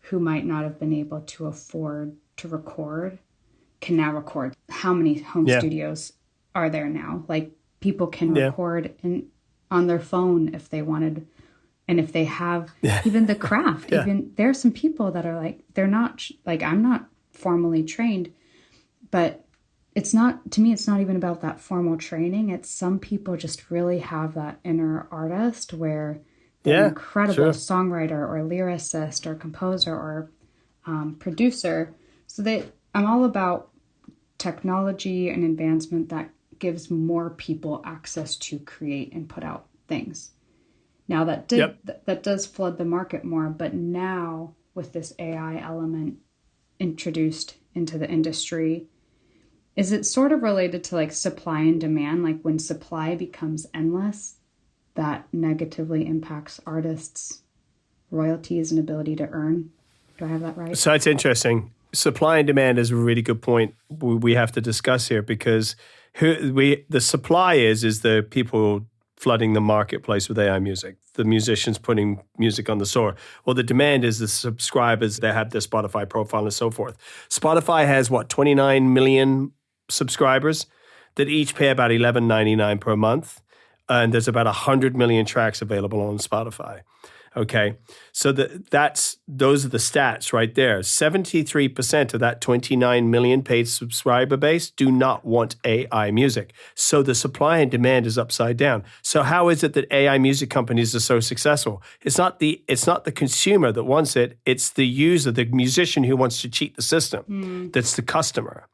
who might not have been able to afford to record can now record. How many home studios are there now? Like, people can record on their phone if they wanted, and if they have even the craft. Even there are some people that are like, they're not like, I'm not formally trained, but it's not, to me, it's not even about that formal training. It's some people just really have that inner artist where they're an incredible songwriter or lyricist or composer or producer. So I'm all about technology and advancement that gives more people access to create and put out things. Now that does flood the market more, but now with this AI element introduced into the industry, is it sort of related to like supply and demand? Like, when supply becomes endless, that negatively impacts artists' royalties and ability to earn. Do I have that right? So it's interesting. Supply and demand is a really good point we have to discuss here, because the supply is the people flooding the marketplace with AI music, the musicians putting music on the store. Well, the demand is the subscribers that have their Spotify profile and so forth. Spotify has 29 million subscribers that each pay about $11.99 per month. And there's about 100 million tracks available on Spotify. Okay, so those are the stats right there. 73% of that 29 million paid subscriber base do not want AI music. So the supply and demand is upside down. So how is it that AI music companies are so successful? It's not the consumer that wants it. It's the user, the musician who wants to cheat the system. That's the customer.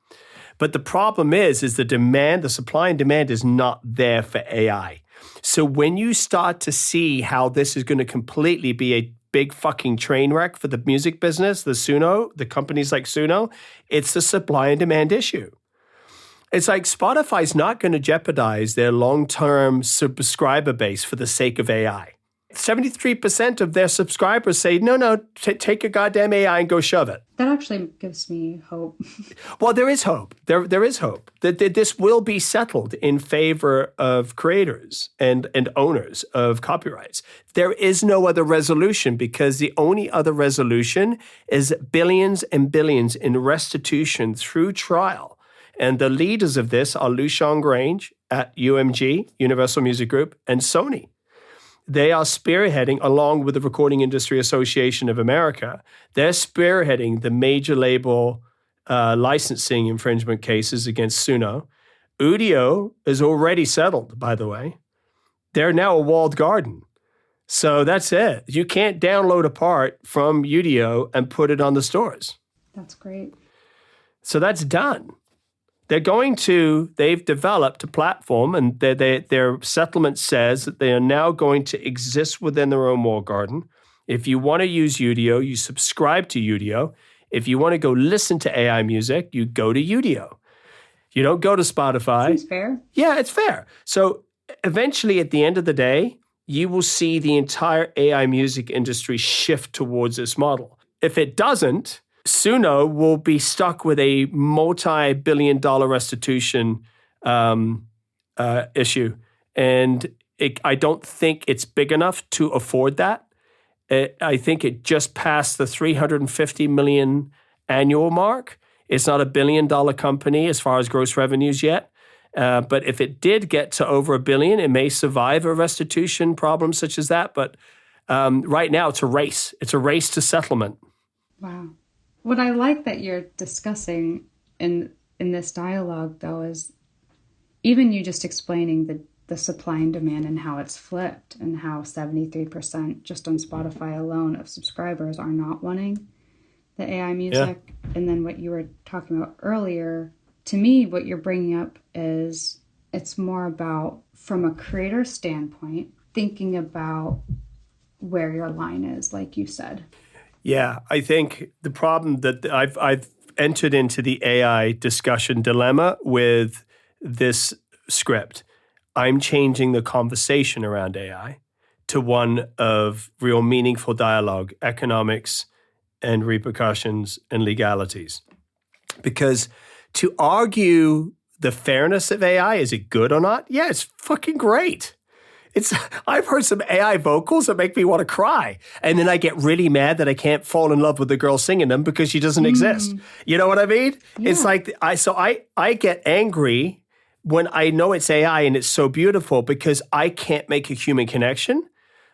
But the problem is the supply and demand is not there for AI. So when you start to see how this is going to completely be a big fucking train wreck for the music business, the companies like Suno, it's the supply and demand issue. It's like Spotify's not going to jeopardize their long-term subscriber base for the sake of AI. 73% of their subscribers say, no, take your goddamn AI and go shove it. That actually gives me hope. Well, there is hope. There is hope that this will be settled in favor of creators and owners of copyrights. There is no other resolution, because the only other resolution is billions and billions in restitution through trial. And the leaders of this are Lucian Grange at UMG, Universal Music Group, and Sony. They are spearheading, along with the Recording Industry Association of America, they're spearheading the major label licensing infringement cases against Suno. Udio is already settled, by the way. They're now a walled garden. So that's it. You can't download a part from Udio and put it on the stores. That's great. So that's done. They've developed a platform, and their settlement says that they are now going to exist within their own walled garden. If you want to use Udio, you subscribe to Udio. If you want to go listen to AI music, you go to Udio. You don't go to Spotify. Seems fair. Yeah, it's fair. So eventually, at the end of the day, you will see the entire AI music industry shift towards this model. If it doesn't, Suno will be stuck with a multi-billion-dollar restitution issue. And I don't think it's big enough to afford that. I think it just passed the $350 million annual mark. It's not a $1 billion company as far as gross revenues yet. But if it did get to over 1 billion, it may survive a restitution problem such as that. But right now, it's a race. It's a race to settlement. Wow. What I like that you're discussing in this dialogue, though, is even you just explaining the supply and demand and how it's flipped and how 73% just on Spotify alone of subscribers are not wanting the AI music. Yeah. And then what you were talking about earlier, to me, what you're bringing up is it's more about, from a creator standpoint, thinking about where your line is, like you said. Yeah, I think the problem that I've entered into the AI discussion dilemma with this script. I'm changing the conversation around AI to one of real meaningful dialogue, economics and repercussions and legalities. Because to argue the fairness of AI, is it good or not? Yeah, it's fucking great. I've heard some AI vocals that make me want to cry. And then I get really mad that I can't fall in love with the girl singing them because she doesn't exist. You know what I mean? Yeah. It's like, I get angry when I know it's AI and it's so beautiful because I can't make a human connection.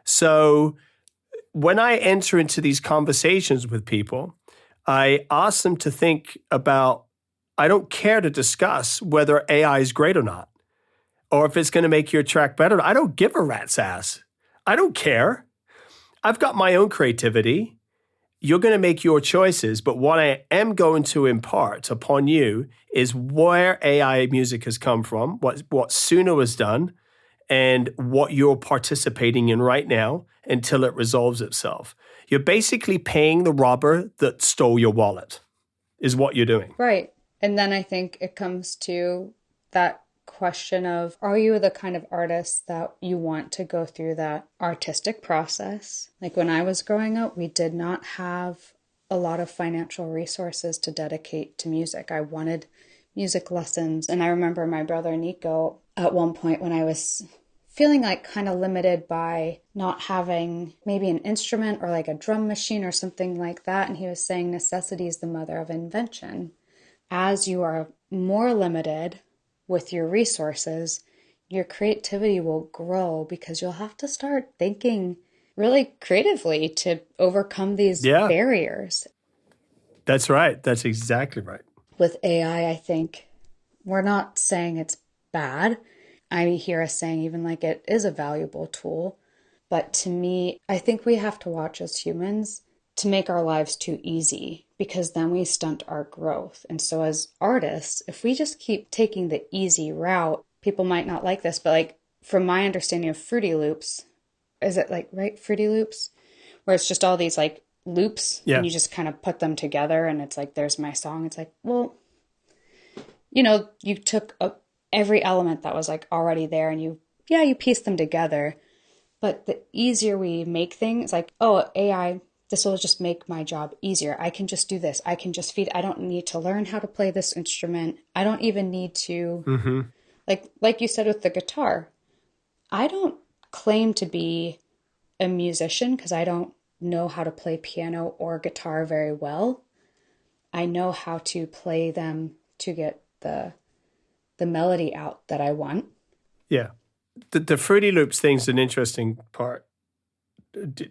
So when I enter into these conversations with people, I ask them to think about, I don't care to discuss whether AI is great or not, or if it's going to make your track better. I don't give a rat's ass. I don't care. I've got my own creativity. You're going to make your choices, but what I am going to impart upon you is where AI music has come from, what Suno has done, and what you're participating in right now until it resolves itself. You're basically paying the robber that stole your wallet, is what you're doing. Right. And then I think it comes to that question of, are you the kind of artist that you want to go through that artistic process? Like when I was growing up, we did not have a lot of financial resources to dedicate to music. I wanted music lessons. And I remember my brother Nico at one point when I was feeling like kind of limited by not having maybe an instrument or like a drum machine or something like that. And he was saying necessity is the mother of invention. As you are more limited with your resources, your creativity will grow because you'll have to start thinking really creatively to overcome these barriers. That's right. That's exactly right. With AI, I think we're not saying it's bad. I hear us saying even like it is a valuable tool. But to me, I think we have to watch as humans to make our lives too easy, because then we stunt our growth. And so as artists, if we just keep taking the easy route, people might not like this, but like from my understanding of Fruity Loops, is it like, right, Fruity Loops? Where it's just all these like loops and you just kind of put them together and it's like, there's my song. It's like, well, you know, you took every element that was like already there and you pieced them together. But the easier we make things, like, oh, AI, this will just make my job easier. I can just do this. I can just feed. I don't need to learn how to play this instrument. I don't even need to, like you said with the guitar. I don't claim to be a musician because I don't know how to play piano or guitar very well. I know how to play them to get the melody out that I want. Yeah. The Fruity Loops thing's an interesting part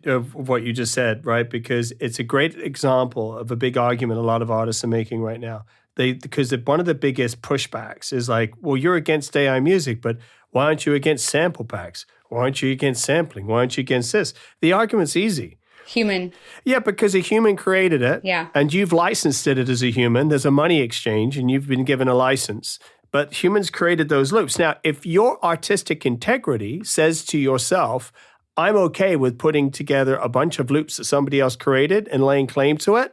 of what you just said, right? Because it's a great example of a big argument a lot of artists are making right now. Because one of the biggest pushbacks is like, well, you're against AI music, but why aren't you against sample packs? Why aren't you against sampling? Why aren't you against this? The argument's easy. Human. Yeah, because a human created it. Yeah. And you've licensed it as a human. There's a money exchange and you've been given a license. But humans created those loops. Now, if your artistic integrity says to yourself, I'm okay with putting together a bunch of loops that somebody else created and laying claim to it,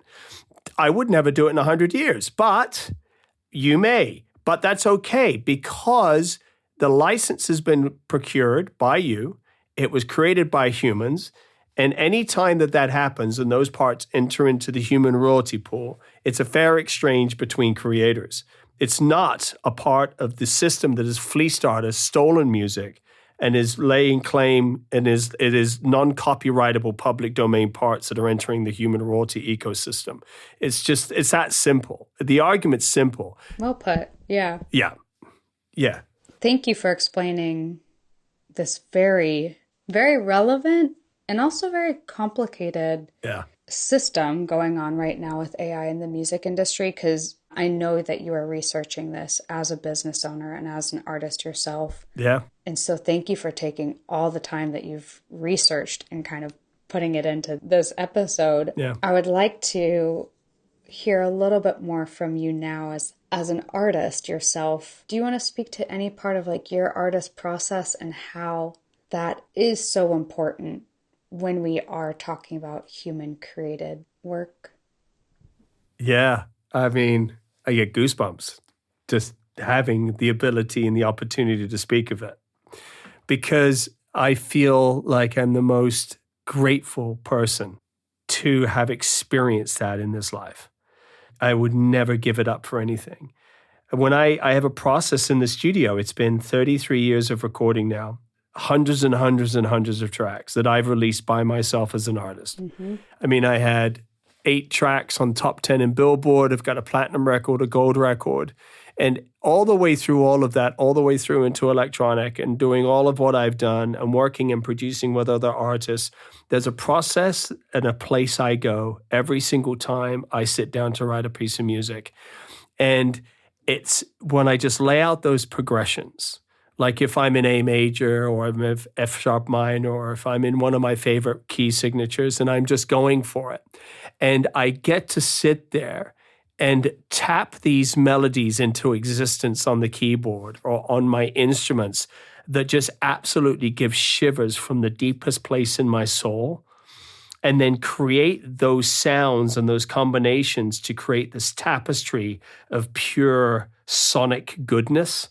I would never do it in 100 years. But you may. But that's okay because the license has been procured by you. It was created by humans. And any time that happens and those parts enter into the human royalty pool, it's a fair exchange between creators. It's not a part of the system that has fleeced artists, stolen music, and is laying claim, and it is non-copyrightable public domain parts that are entering the human royalty ecosystem. It's that simple. The argument's simple. Well put. Yeah. Yeah. Yeah. Thank you for explaining this very, very relevant and also very complicated system going on right now with AI in the music industry, because I know that you are researching this as a business owner and as an artist yourself. Yeah. And so thank you for taking all the time that you've researched and kind of putting it into this episode. Yeah. I would like to hear a little bit more from you now as an artist yourself. Do you want to speak to any part of like your artist process and how that is so important when we are talking about human created work? Yeah. I mean, I get goosebumps just having the ability and the opportunity to speak of it, because I feel like I'm the most grateful person to have experienced that in this life. I would never give it up for anything. When I have a process in the studio, it's been 33 years of recording now, hundreds and hundreds and hundreds of tracks that I've released by myself as an artist. Mm-hmm. I mean, I had 8 tracks on top 10 in Billboard. I've got a platinum record, a gold record. And all the way through all of that, all the way through into electronic and doing all of what I've done and working and producing with other artists, there's a process and a place I go every single time I sit down to write a piece of music. And it's when I just lay out those progressions, like if I'm in A major or I'm in F sharp minor or if I'm in one of my favorite key signatures and I'm just going for it. And I get to sit there and tap these melodies into existence on the keyboard or on my instruments that just absolutely give shivers from the deepest place in my soul, and then create those sounds and those combinations to create this tapestry of pure sonic goodness.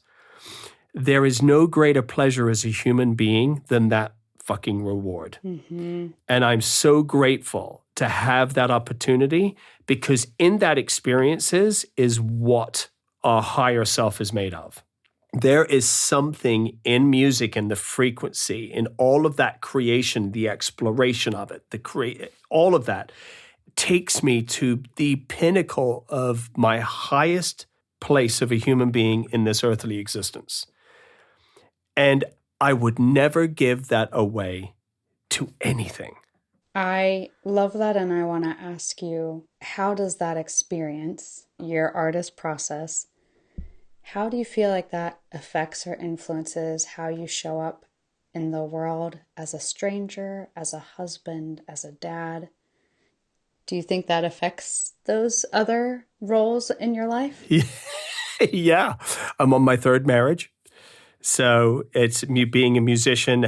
There is no greater pleasure as a human being than that fucking reward. Mm-hmm. And I'm so grateful to have that opportunity, because in that experiences is what our higher self is made of. There is something in music and the frequency, in all of that creation, the exploration of it, all of that takes me to the pinnacle of my highest place of a human being in this earthly existence. And I would never give that away to anything. I love that, and I want to ask you, how does that experience, your artist process, how do you feel like that affects or influences how you show up in the world as a stranger, as a husband, as a dad? Do you think that affects those other roles in your life? Yeah. I'm on my 3rd marriage. So it's me being a musician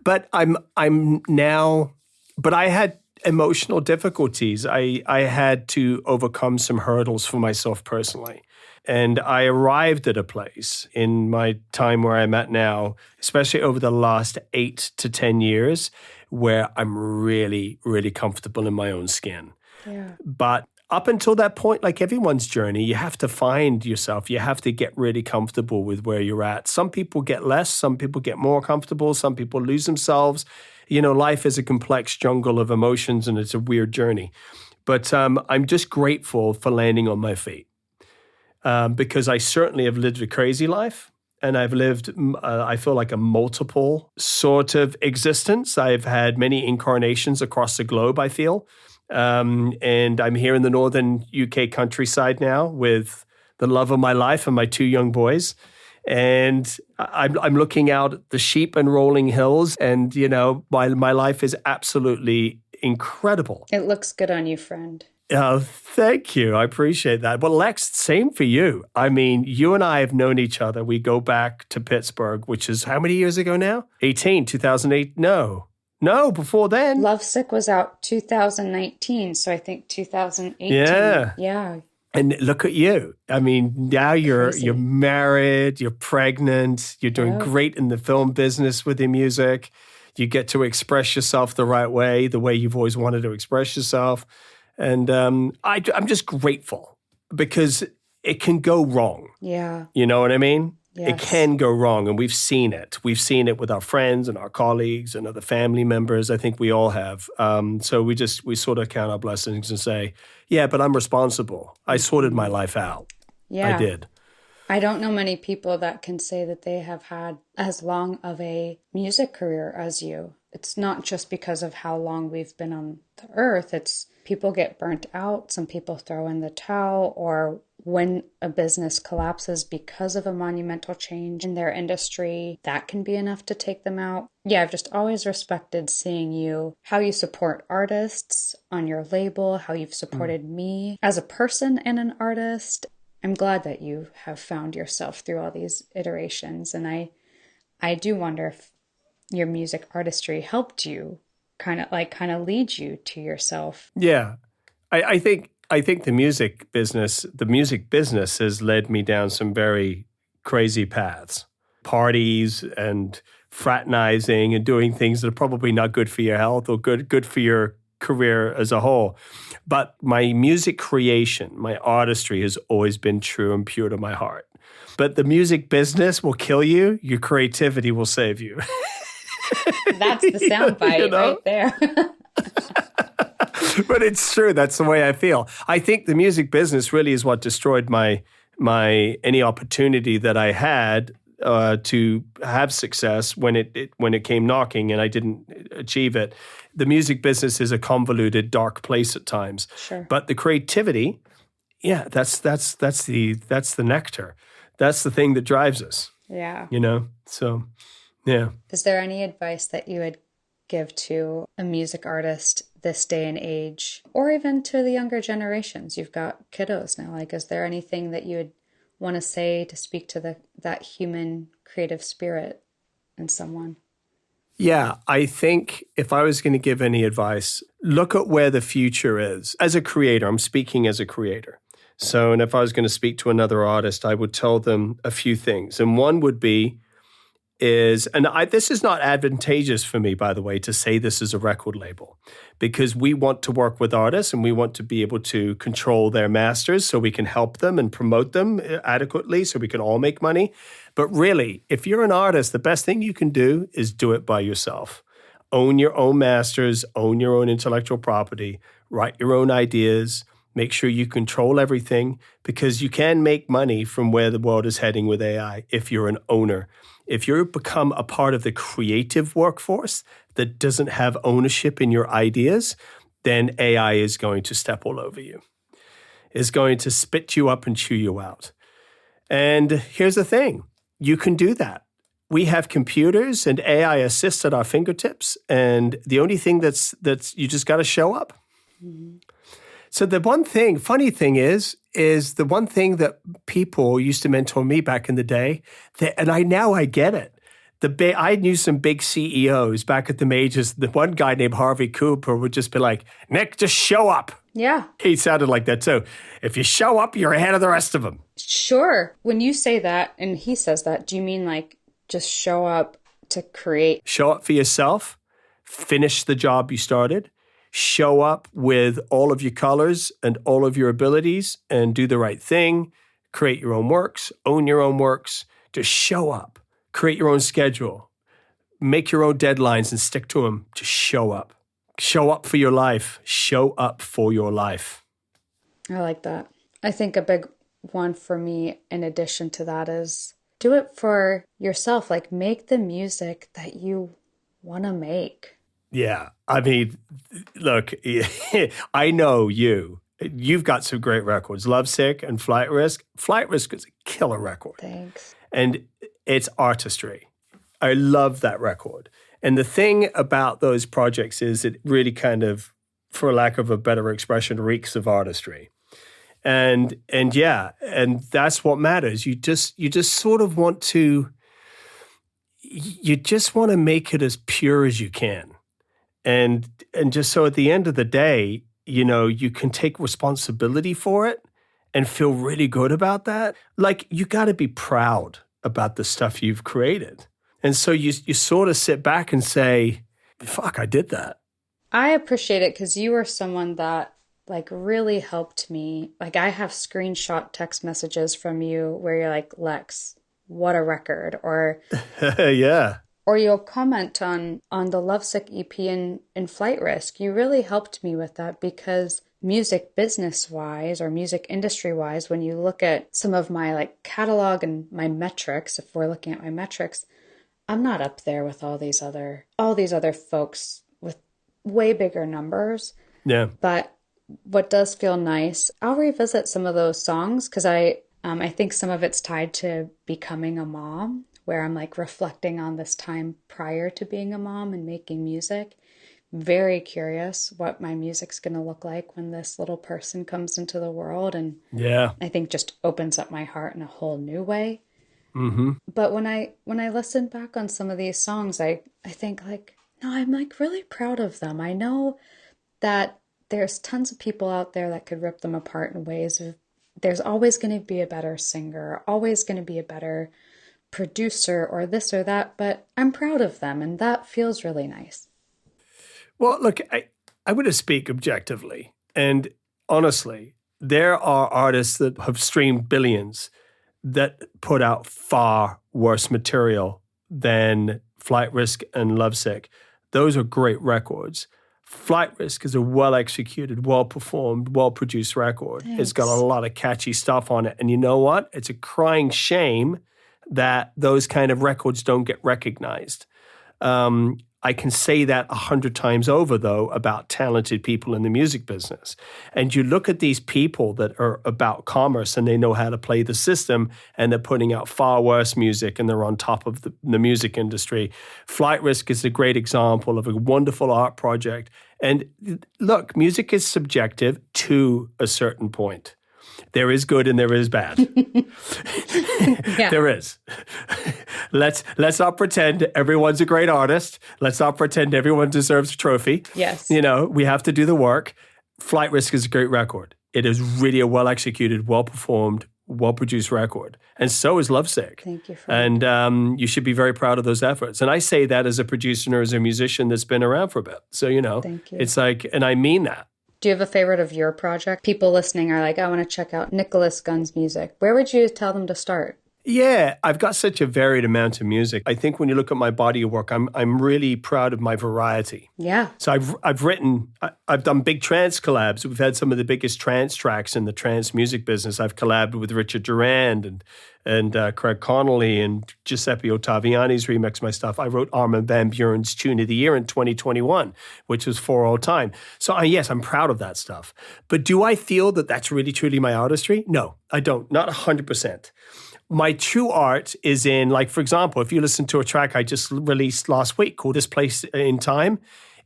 but I had emotional difficulties. I had to overcome some hurdles for myself personally. And I arrived at a place in my time where I'm at now, especially over the last 8 to 10 years, where I'm really, really comfortable in my own skin. Yeah. But up until that point, like everyone's journey, you have to find yourself. You have to get really comfortable with where you're at. Some people get less, some people get more comfortable, some people lose themselves. You know, life is a complex jungle of emotions and it's a weird journey. But I'm just grateful for landing on my feet, because I certainly have lived a crazy life. And I've lived, I feel like, a multiple sort of existence. I've had many incarnations across the globe, I feel. And I'm here in the northern UK countryside now with the love of my life and my 2 young boys. And I'm looking out at the sheep and rolling hills, and, you know, my life is absolutely incredible. It looks good on you, friend. Oh, thank you. I appreciate that. Well, Lex, same for you. I mean, you and I have known each other. We go back to Pittsburgh, which is how many years ago now? 2008. No, before then. Lovesick was out 2019, so I think 2018. Yeah. And look at you. I mean, now you're married, you're pregnant, you're doing great in the film business with your music. You get to express yourself the right way, the way you've always wanted to express yourself. And I'm just grateful, because it can go wrong. Yeah. You know what I mean? Yes. It can go wrong, and we've seen it. We've seen it with our friends and our colleagues and other family members. I think we all have. So we sort of count our blessings and say, yeah, but I'm responsible. I sorted my life out. Yeah. I did. I don't know many people that can say that they have had as long of a music career as you. It's not just because of how long we've been on the earth. It's people get burnt out. Some people throw in the towel, or when a business collapses because of a monumental change in their industry, that can be enough to take them out. Yeah, I've just always respected seeing you, how you support artists on your label, how you've supported me as a person and an artist. I'm glad that you have found yourself through all these iterations. And I do wonder if your music artistry helped you kind of lead you to yourself. Yeah. I think the music business has led me down some very crazy paths. Parties and fraternizing and doing things that are probably not good for your health or good for your career as a whole. But my music creation, my artistry has always been true and pure to my heart. But the music business will kill you. Your creativity will save you. That's the soundbite right there. But it's true. That's the way I feel. I think the music business really is what destroyed my any opportunity that I had to have success when it came knocking and I didn't achieve it. The music business is a convoluted, dark place at times. Sure. But the creativity, yeah, that's the nectar. That's the thing that drives us. Yeah. So, yeah. Is there any advice that you would give to a music artist this day and age, or even to the younger generations? You've got kiddos now. Like, is there anything that you would want to say to speak to that human creative spirit in someone? Yeah, I think if I was going to give any advice, look at where the future is. As a creator, I'm speaking as a creator. So, and if I was going to speak to another artist, I would tell them a few things. And one would be, this is not advantageous for me, by the way, to say this is a record label, because we want to work with artists and we want to be able to control their masters so we can help them and promote them adequately so we can all make money. But really, if you're an artist, the best thing you can do is do it by yourself. Own your own masters, own your own intellectual property, write your own ideas, make sure you control everything, because you can make money from where the world is heading with AI if you're an owner. If you become a part of the creative workforce that doesn't have ownership in your ideas, then AI is going to step all over you. It's going to spit you up and chew you out. And here's the thing. You can do that. We have computers and AI assist at our fingertips. And the only thing that's you just got to show up. Mm-hmm. So the funny thing is the one thing that people used to mentor me back in the day, and I get it. I knew some big CEOs back at the majors. The one guy named Harvey Cooper would just be like, Nick, just show up. Yeah. He sounded like that too. If you show up, you're ahead of the rest of them. Sure. When you say that, and he says that, do you mean like just show up to create? Show up for yourself. Finish the job you started. Show up with all of your colors and all of your abilities and do the right thing. Create your own works. Own your own works. Just show up. Create your own schedule. Make your own deadlines and stick to them. Just show up. Show up for your life. Show up for your life. I like that. I think a big one for me, in addition to that, is do it for yourself. Like, make the music that you want to make. Yeah. I mean, look, I know you've got some great records, Lovesick and Flight Risk. Flight Risk is a killer record. Thanks. And it's artistry. I love that record. And the thing about those projects is it really kind of, for lack of a better expression, reeks of artistry. And that's what matters. You just sort of want to, make it as pure as you can. And just so at the end of the day, you can take responsibility for it and feel really good about that. Like, you got to be proud about the stuff you've created. And so you sort of sit back and say, fuck, I did that. I appreciate it because you are someone that really helped me. Like, I have screenshot text messages from you where you're like, Lex, what a record. Or yeah. Or you'll comment on the Lovesick EP in Flight Risk. You really helped me with that because music business wise or music industry wise, when you look at some of my like catalog and my metrics, if we're looking at my metrics, I'm not up there with all these other folks with way bigger numbers. Yeah. But what does feel nice, I'll revisit some of those songs because I think some of it's tied to becoming a mom, where I'm like reflecting on this time prior to being a mom and making music. Very curious what my music's going to look like when this little person comes into the world. And Yeah. I think just opens up my heart in a whole new way. Mm-hmm. But when I listen back on some of these songs, I think like, no, I'm like really proud of them. I know that there's tons of people out there that could rip them apart in ways of, there's always going to be a better singer, always going to be a better producer or this or that, but I'm proud of them, and that feels really nice. Well, look, I would speak objectively. And honestly, there are artists that have streamed billions that put out far worse material than Flight Risk and Lovesick. Those are great records. Flight Risk is a well-executed, well-performed, well-produced record. Thanks. It's got a lot of catchy stuff on it. And you know what? It's a crying shame that those kind of records don't get recognized. I can say that 100 times over, though, about talented people in the music business. And you look at these people that are about commerce and they know how to play the system, and they're putting out far worse music and they're on top of the music industry. Flight Risk is a great example of a wonderful art project. And look, music is subjective to a certain point. There is good and there is bad. Yeah. There is. Let's not pretend everyone's a great artist. Let's not pretend everyone deserves a trophy. Yes. You know, we have to do the work. Flight Risk is a great record. It is really a well-executed, well-performed, well-produced record. And so is Lovesick. Thank you for And you should be very proud of those efforts. And I say that as a producer and as a musician that's been around for a bit. So, you know, Thank you. It's like, and I mean that. Do you have a favorite of your project? People listening are like, I want to check out Nicholas Gunn's music. Where would you tell them to start? Yeah, I've got such a varied amount of music. I think when you look at my body of work, I'm really proud of my variety. Yeah. So I've done big trance collabs. We've had some of the biggest trance tracks in the trance music business. I've collabed with Richard Durand and Craig Connolly, and Giuseppe Ottaviani's remixed my stuff. I wrote Armin van Buuren's Tune of the Year in 2021, which was for all time. So yes, I'm proud of that stuff. But do I feel that that's really truly my artistry? No, I don't. Not 100%. My true art is in, like, for example, if you listen to a track I just released last week called This Place in Time,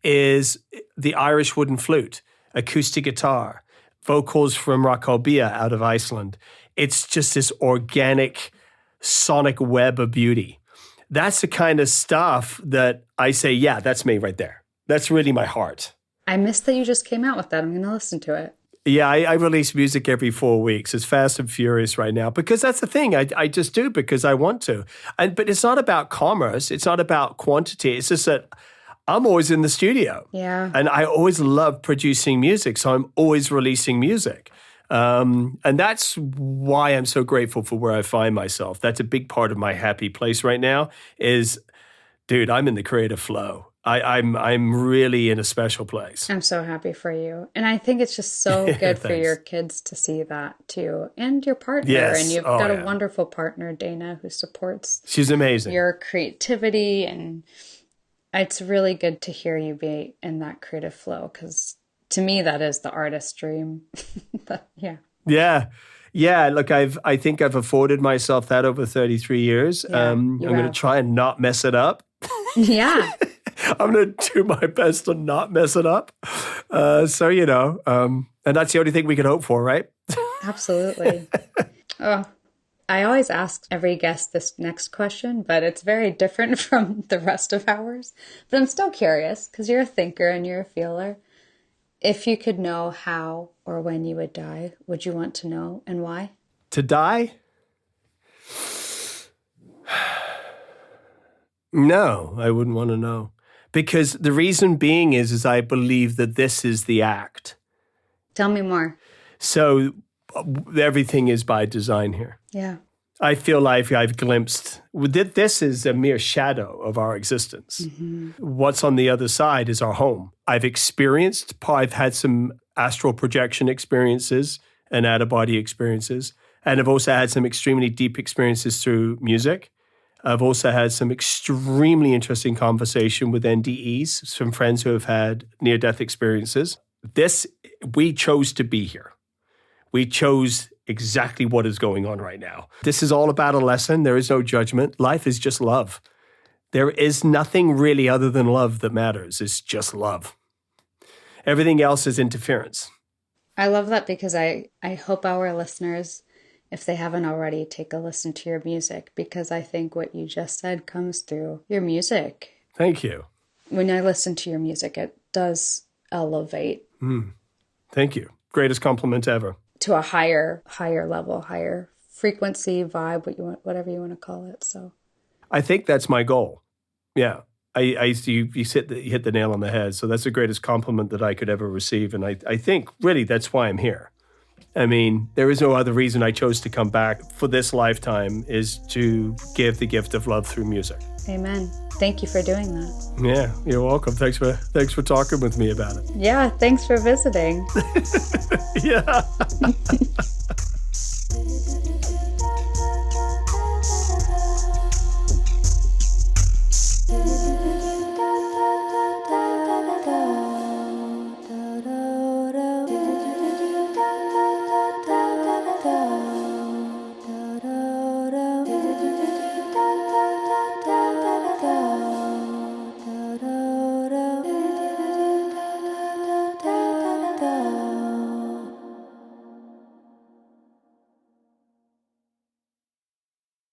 is the Irish wooden flute, acoustic guitar, vocals from Rakobia out of Iceland. It's just this organic sonic web of beauty. That's the kind of stuff that I say, yeah, that's me right there. That's really my heart. I missed that you just came out with that. I'm going to listen to it. Yeah, I release music every 4 weeks. It's fast and furious right now because that's the thing. I just do because I want to. But it's not about commerce. It's not about quantity. It's just that I'm always in the studio. Yeah. And I always love producing music. So I'm always releasing music. And that's why I'm so grateful for where I find myself. That's a big part of my happy place right now is, dude, I'm in the creative flow. I'm really in a special place. I'm so happy for you. And I think it's just so good for your kids to see that too. And your partner. Yes. And you've got a wonderful partner, Dana, who supports She's amazing. Your creativity. And it's really good to hear you be in that creative flow because to me, that is the artist's dream. But, yeah. Yeah. Yeah, look, I think I've afforded myself that over 33 years. Yeah, I'm going to try and not mess it up. Yeah. I'm going to do my best to not mess it up. So, you know, and that's the only thing we can hope for, right? Absolutely. Oh, I always ask every guest this next question, but it's very different from the rest of ours. But I'm still curious because you're a thinker and you're a feeler. If you could know how or when you would die, would you want to know and why? To die? No, I wouldn't want to know. Because the reason being is I believe that this is the act. Tell me more. So everything is by design here. Yeah. I feel like I've glimpsed, this is a mere shadow of our existence. Mm-hmm. What's on the other side is our home. I've had some astral projection experiences and out-of-body experiences. And I've also had some extremely deep experiences through music. I've also had some extremely interesting conversation with NDEs, some friends who have had near-death experiences. We chose to be here. We chose exactly what is going on right now. This is all about a lesson. There is no judgment. Life is just love. There is nothing really other than love that matters. It's just love. Everything else is interference. I love that because I hope our listeners, if they haven't already, take a listen to your music, because I think what you just said comes through your music. Thank you. When I listen to your music, it does elevate. Thank you. Greatest compliment ever. To a higher level, higher frequency, vibe, whatever you want to call it. So I think that's my goal. Yeah. You hit the nail on the head. So that's the greatest compliment that I could ever receive. And I think really that's why I'm here. I mean, there is no other reason I chose to come back for this lifetime is to give the gift of love through music. Amen. Thank you for doing that. Yeah, you're welcome. Thanks for talking with me about it. Yeah, thanks for visiting. Yeah.